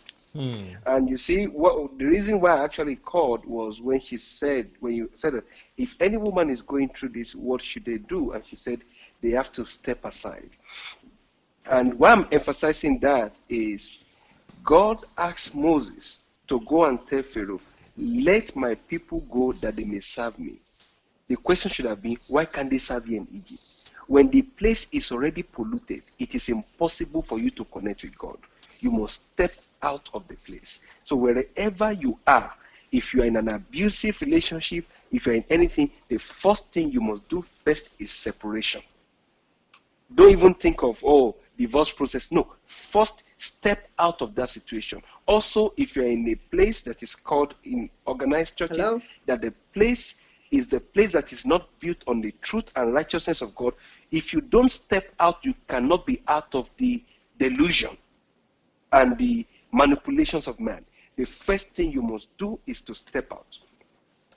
And you see, the reason why I actually called was when you said that if any woman is going through this, what should they do? And she said they have to step aside. And why I'm emphasizing that is God asked Moses to go and tell Pharaoh, let my people go that they may serve me. The question should have been, why can't they serve you in Egypt? When the place is already polluted, it is impossible for you to connect with God. You must step out of the place. So wherever you are, if you are in an abusive relationship, if you're in anything, the first thing you must do first is separation. Don't even think of, divorce process. No, first step out of that situation. Also, if you're in a place that is called in organized churches, Hello? that the place is the place that is not built on the truth and righteousness of God, if you don't step out, you cannot be out of the delusion and the manipulations of man. The first thing you must do is to step out.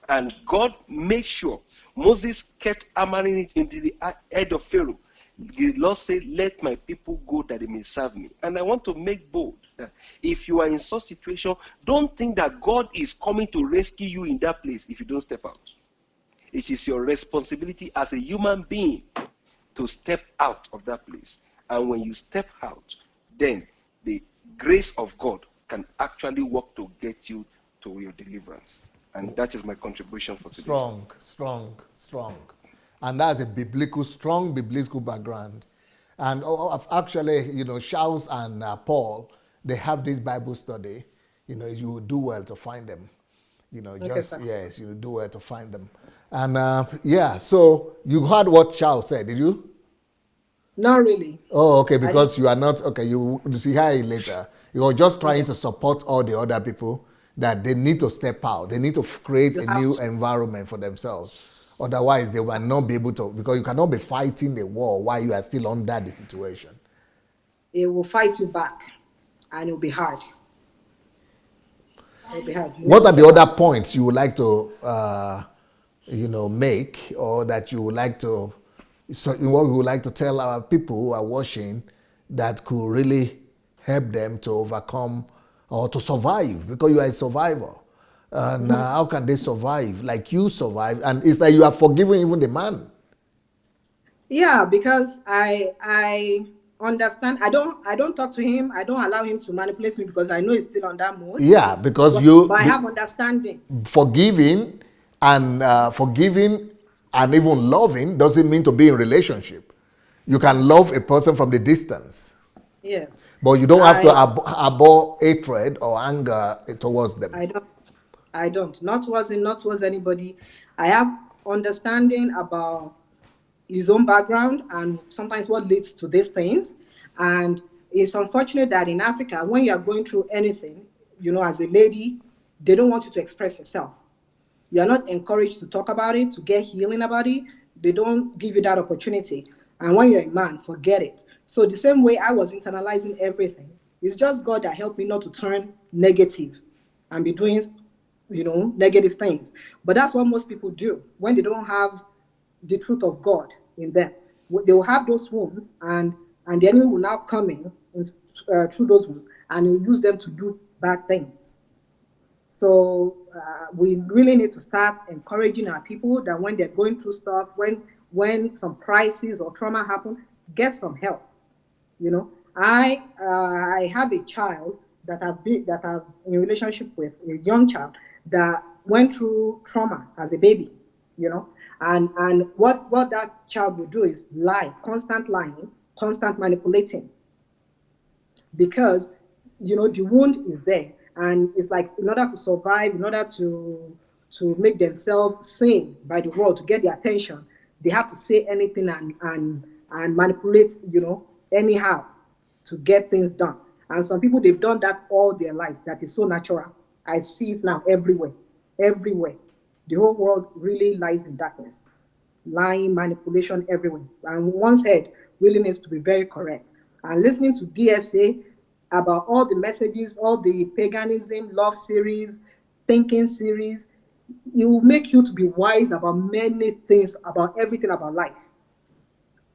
And God made sure Moses kept hammering it into the head of Pharaoh. The Lord said, let my people go that they may serve me. And I want to make bold that if you are in such situation, don't think that God is coming to rescue you in that place if you don't step out. It is your responsibility as a human being to step out of that place. And when you step out, then the grace of God can actually work to get you to your deliverance. And that is my contribution for today. Strong. And that's a strong biblical background. And actually, Charles and Paul, they have this Bible study. You would do well to find them. Yes, you do well to find them. And so you heard what Charles said, did you? Not really. Oh, okay, because you are not, okay, you see her later. You're just trying to support all the other people that they need to step out. They need to create a new environment for themselves. Otherwise, they will not be able to, because you cannot be fighting the war while you are still under the situation. It will fight you back, and it will be hard. What are the other points you would like to, make, or that you would like to, what we would like to tell our people who are watching that could really help them to overcome or to survive, because you are a survivor. And how can they survive like you survive? And it's like you are forgiving even the man. Yeah, because I understand. I don't talk to him. I don't allow him to manipulate me because I know he's still on that mode. Yeah, because but I have understanding. Forgiving and even loving doesn't mean to be in relationship. You can love a person from the distance. Yes. But you don't have to abhor hatred or anger towards them. I don't. Not towards him, not towards anybody. I have understanding about his own background and sometimes what leads to these things. And it's unfortunate that in Africa, when you are going through anything, as a lady, they don't want you to express yourself. You are not encouraged to talk about it, to get healing about it. They don't give you that opportunity. And when you're a man, forget it. So the same way I was internalizing everything, it's just God that helped me not to turn negative and be doing, negative things. But that's what most people do when they don't have the truth of God in them. They will have those wounds, and the enemy will now come in through those wounds, and will use them to do bad things. So we really need to start encouraging our people that when they're going through stuff, when some crisis or trauma happen, get some help. I have a child that I've in a relationship with, a young child that went through trauma as a baby, and what that child will do is lie, constant lying, constant manipulating, because the wound is there, and it's like in order to survive, in order to make themselves seen by the world, to get the attention, they have to say anything and manipulate, anyhow to get things done. And some people, they've done that all their lives. That is so natural. I see it now everywhere. The whole world really lies in darkness. Lying, manipulation everywhere. And one's head really needs to be very correct. And listening to DSA about all the messages, all the paganism, love series, thinking series, it will make you to be wise about many things, about everything about life.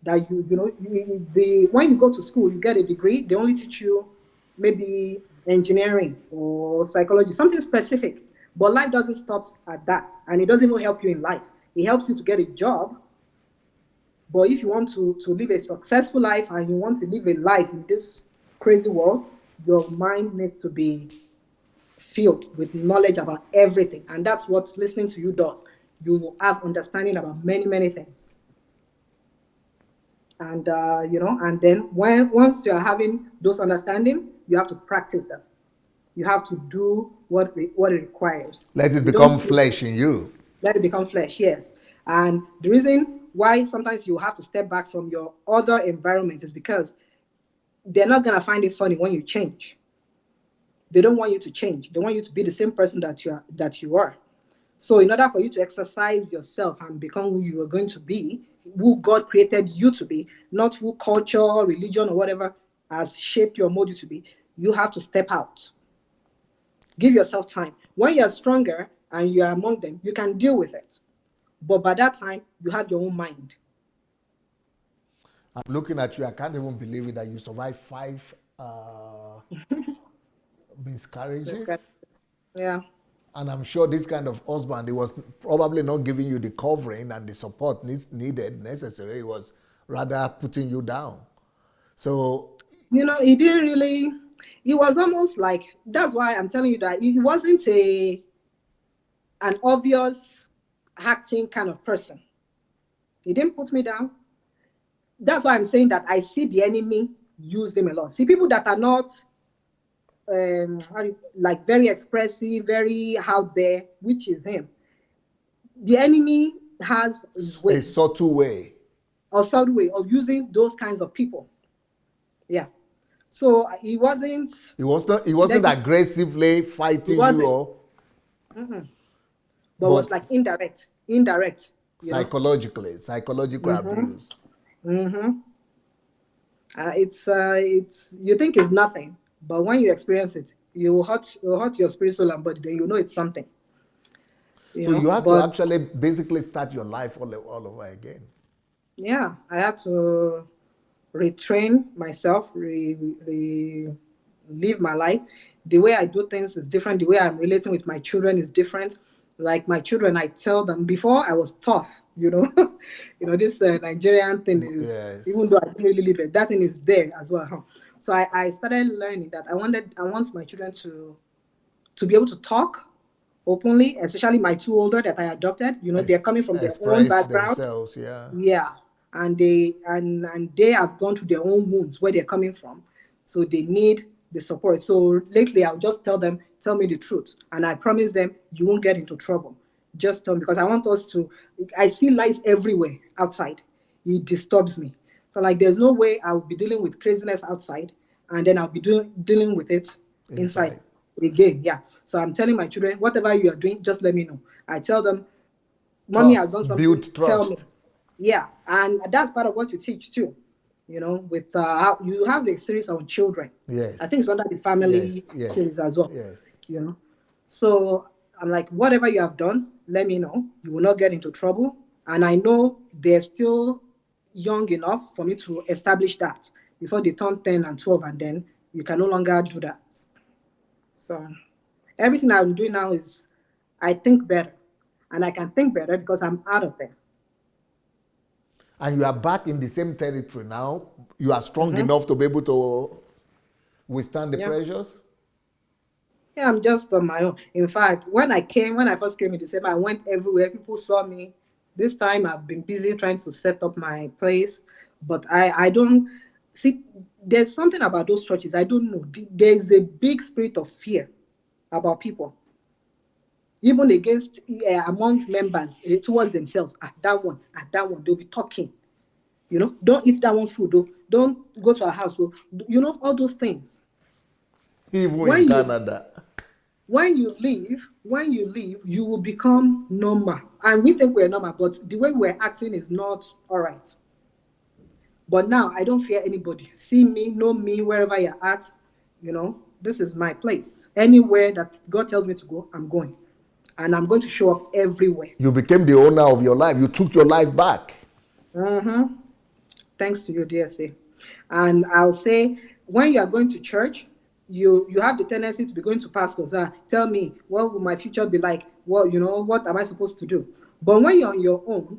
That when you go to school, you get a degree, they only teach you maybe engineering or psychology, something specific. But life doesn't stop at that, and it doesn't even help you in life. It helps you to get a job, But if you want to live a successful life and you want to live a life in this crazy world, your mind needs to be filled with knowledge about everything. And that's what listening to you does. You will have understanding about many, many things. And, and then once you're having those understanding, you have to practice them. You have to do what it requires. Let it become flesh in you. Let it become flesh, yes. And the reason why sometimes you have to step back from your other environment is because they're not going to find it funny when you change. They don't want you to change. They want you to be the same person that you are. So in order for you to exercise yourself and become who you are going to be, who God created you to be, not who culture, religion, or whatever has shaped you or molded you to be, you have to step out. Give yourself time. When you're stronger and you are among them, you can deal with it. But by that time, you have your own mind. I'm looking at you. I can't even believe it that you survived 5 miscarriages. Yeah. And I'm sure this kind of husband, he was probably not giving you the covering and the support necessary. He was rather putting you down. So, he didn't really, it was almost like, that's why I'm telling you that he wasn't an obvious acting kind of person. He didn't put me down. That's why I'm saying that I see the enemy use them a lot. See, people that are not like very expressive, very out there, which is him. The enemy has a subtle way of using those kinds of people. Yeah. So he wasn't aggressively fighting you or but was like indirect psychological abuse. It's you think it's nothing, but when you experience it, you will hurt your spirit, soul, and body. Then you know it's something. You had to actually basically start your life all over again. Yeah, I had to retrain myself, live my life. The way I do things is different. The way I'm relating with my children is different. Like my children, I tell them, before I was tough, this Nigerian thing is, yes. Even though I didn't really live it, that thing is there as well. Huh? So I started learning that I want my children to be able to talk openly, especially my 2 older that I adopted. They're coming from their own background. Themselves, yeah. Yeah. And they have gone through their own wounds where they're coming from. So they need the support. So lately I'll just tell them, tell me the truth. And I promise them you won't get into trouble. Just tell me, because I want us to, I see lies everywhere outside. It disturbs me. So like there's no way I'll be dealing with craziness outside and then I'll be dealing with it inside again. Yeah. So I'm telling my children, whatever you are doing, just let me know. I tell them, Mommy has done something. Build trust. Tell me. Yeah, and that's part of what you teach too. With how you have a series on children. Yes. I think it's under the family series as well. Yes. So I'm like, whatever you have done, let me know. You will not get into trouble. And I know they're still young enough for me to establish that before they turn 10 and 12, and then you can no longer do that. So everything I'm doing now is I think better. And I can think better because I'm out of there. And you are back in the same territory now. You are strong enough to be able to withstand the pressures? Yeah, I'm just on my own. In fact, when I first came in December, I went everywhere. People saw me. This time I've been busy trying to set up my place. But I don't see, there's something about those churches. I don't know. There's a big spirit of fear about people. Even against, amongst members, towards themselves. That one, they'll be talking. Don't eat that one's food, though. Don't go to our house. So, all those things. Even in Canada. When you leave, you will become normal. And we think we're normal, but the way we're acting is not all right. But now, I don't fear anybody. See me, know me, wherever you're at. This is my place. Anywhere that God tells me to go, I'm going. And I'm going to show up everywhere. You became the owner of your life. You took your life back. Thanks to you, DSA. And I'll say, when you are going to church, you have the tendency to be going to pastors. Tell me, what will my future be like? Well, what am I supposed to do? But when you're on your own,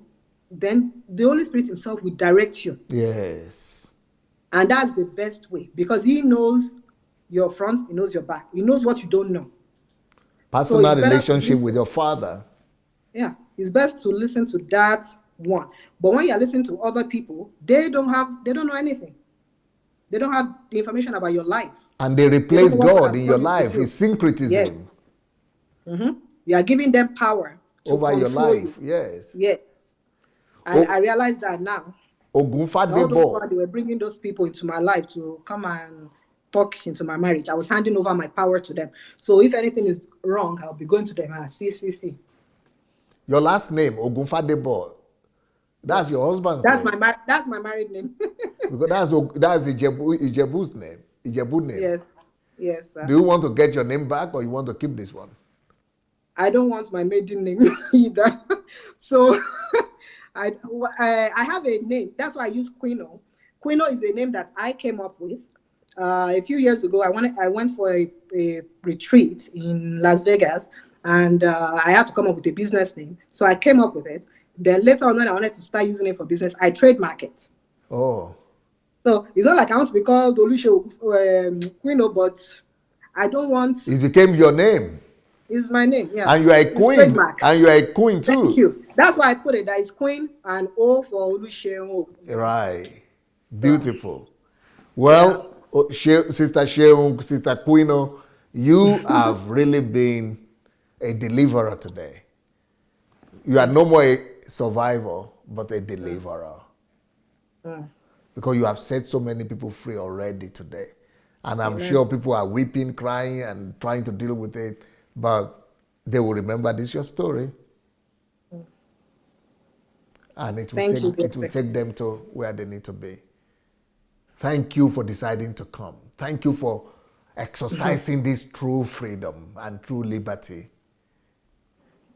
then the Holy Spirit himself will direct you. Yes. And that's the best way, because he knows your front, he knows your back. He knows what you don't know. Personal relationship with your father. Yeah, it's best to listen to that one. But when you're listening to other people, they don't know anything. They don't have the information about your life. And they replace God in your life. It's syncretism. Yes. Mm-hmm. You are giving them power to over your life. You. Yes. Yes. And I realize that now. Ogunfadebo. All those while they were bringing those people into my life to come and talk into my marriage, I was handing over my power to them. So if anything is wrong, I'll be going to them and see. Your last name, Ogunfadebo, that's your husband's name. That's my married name. Because that's Ijebu's name. Ijebu name. Yes. Sir. Do you want to get your name back, or you want to keep this one? I don't want my maiden name either. So I have a name. That's why I use Quino. Quino is a name that I came up with. A few years ago, I went for a retreat in Las Vegas, and I had to come up with a business name. So I came up with it. Then later on, when I wanted to start using it for business, I trademark it. Oh. So it's not like I want to be called Olu Seun Quino, but I don't want. It became your name. It's my name, yeah. And you are a queen. And you are a queen too. Thank you. That's why I put it. That is Queen and O for Olu Seun. Right. Beautiful. Well, Sister Seun, Sister Quino, you have really been a deliverer today. You are no more a survivor, but a deliverer. Because you have set so many people free already today. And I'm sure people are weeping, crying, and trying to deal with it, but they will remember this your story. And it will take them to where they need to be. Thank you for deciding to come. Thank you for exercising this true freedom and true liberty.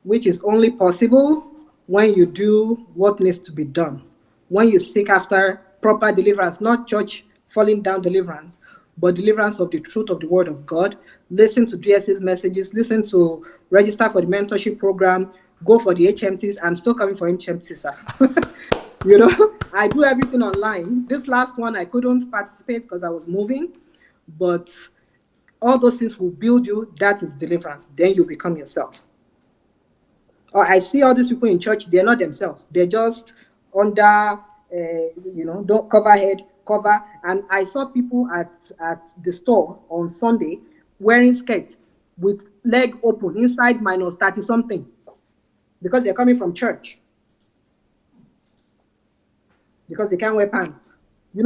Which is only possible when you do what needs to be done. When you seek after proper deliverance, not church falling down deliverance, but deliverance of the truth of the word of God. Listen to DS's messages, listen to register for the mentorship program, go for the HMTs. I'm still coming for HMTs, sir. I do everything online. This last one, I couldn't participate because I was moving, but all those things will build you. That is deliverance. Then you become yourself. I see all these people in church, they're not themselves. They're just under, don't cover head, cover. And I saw people at the store on Sunday wearing skirts with leg open, inside minus 30 something, because they're coming from church. Because they can't wear pants.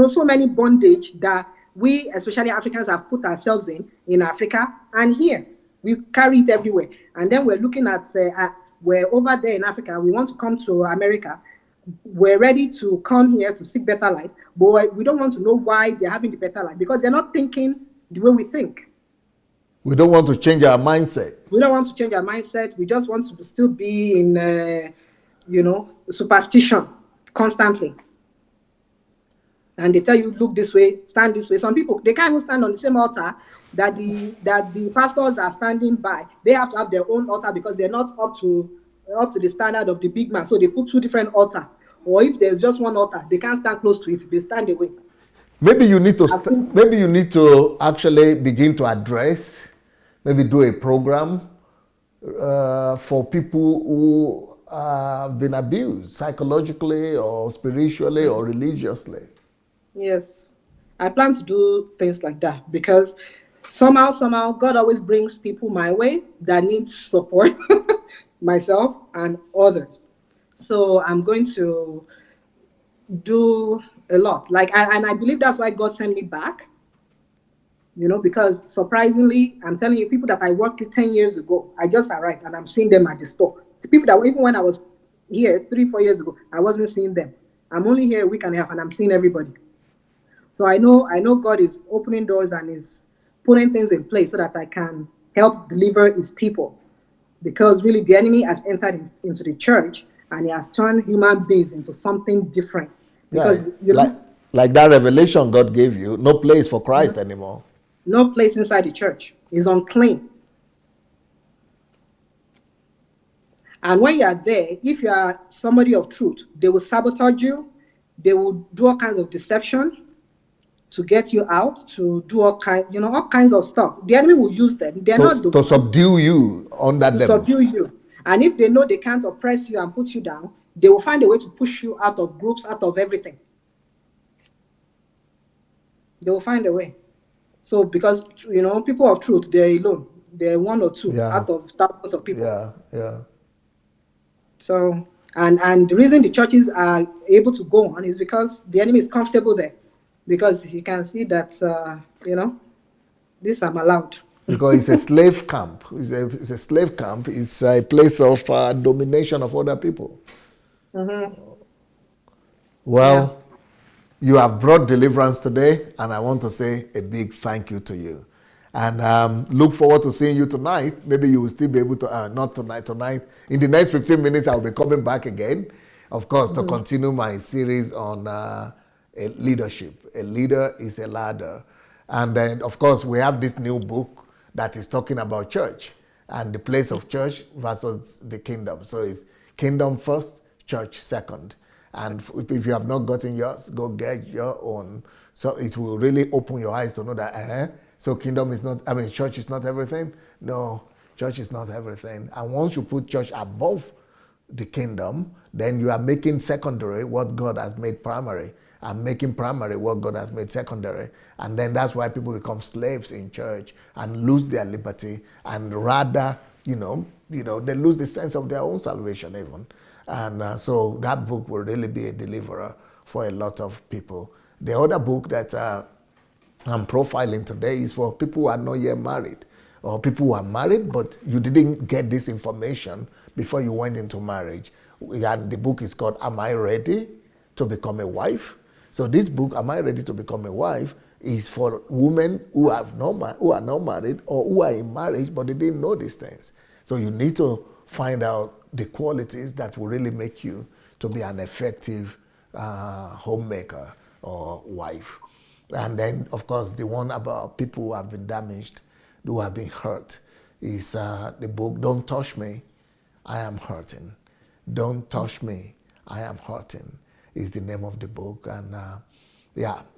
So many bondage that we, especially Africans, have put ourselves in Africa and here. We carry it everywhere. And then we're looking at, we're over there in Africa, we want to come to America. We're ready to come here to seek better life, but we don't want to know why they're having the better life, because they're not thinking the way we think. We don't want to change our mindset. We don't want to change our mindset. We just want to still be in, superstition constantly. And they tell you, look this way, stand this way. Some people, they can't even stand on the same altar that the pastors are standing by. They have to have their own altar because they're not up to the standard of the big man. So they put two different altars. Or if there's just one altar, they can't stand close to it. They stand away. Maybe you need to actually begin to address, maybe do a program for people who have been abused psychologically or spiritually or religiously. Yes, I plan to do things like that because somehow God always brings people my way that need support, myself and others. So I'm going to do a lot. And I believe that's why God sent me back, because surprisingly, I'm telling you, people that I worked with 10 years ago, I just arrived and I'm seeing them at the store. It's people that even when I was here 3-4 years ago, I wasn't seeing them. I'm only here a week and a half and I'm seeing everybody. So I know God is opening doors and is putting things in place so that I can help deliver his people. Because really the enemy has entered into the church and he has turned human beings into something different. Because like that revelation God gave you, no place for Christ anymore. No place inside the church. Is unclean. And when you are there, if you are somebody of truth, they will sabotage you. They will do all kinds of deception to get you out, to do all kinds of stuff. The enemy will use them. They're not the to one subdue you under to them. subdue you. And if they know they can't oppress you and put you down, they will find a way to push you out of groups, out of everything. They will find a way. So because people of truth, they're alone. They're one or two out of thousands of people. Yeah. So and the reason the churches are able to go on is because the enemy is comfortable there. Because you can see that this I'm allowed. Because it's a slave camp. It's a slave camp. It's a place of domination of other people. Mm-hmm. Well, you have brought deliverance today, and I want to say a big thank you to you. And look forward to seeing you tonight. Maybe you will still be able to, not tonight. In the next 15 minutes, I'll be coming back again, of course, to continue my series on leadership. A leader is a ladder. And then, of course, we have this new book that is talking about church and the place of church versus the kingdom. So it's kingdom first, church second. And if you have not gotten yours, go get your own. So it will really open your eyes to know that, so church is not everything. No, church is not everything. And once you put church above the kingdom, then you are making secondary what God has made primary, and making primary what God has made secondary. And then that's why people become slaves in church and lose their liberty, and rather, they lose the sense of their own salvation even. And so that book will really be a deliverer for a lot of people. The other book that I'm profiling today is for people who are not yet married, or people who are married, but you didn't get this information before you went into marriage. And the book is called, Am I Ready to Become a Wife? So this book, Am I Ready to Become a Wife, is for women who are not married, or who are in marriage, but they didn't know these things. So you need to find out the qualities that will really make you to be an effective homemaker or wife. And then, of course, the one about people who have been damaged, who have been hurt, is the book, Don't Touch Me, I Am Hurting. Don't Touch Me, I Am Hurting is the name of the book. And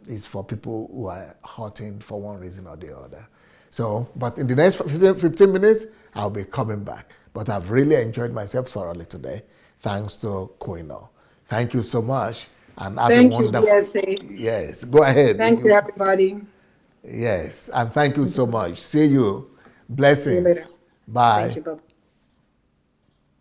it's for people who are hurting for one reason or the other. So, but in the next 15 minutes, I'll be coming back. But I've really enjoyed myself thoroughly today, thanks to Koino. Thank you so much. And have a wonderful... Thank you, Yes, go ahead. Thank you, everybody. Yes, and thank you so much. See you. Blessings. See you later. Bye. Thank you, bye.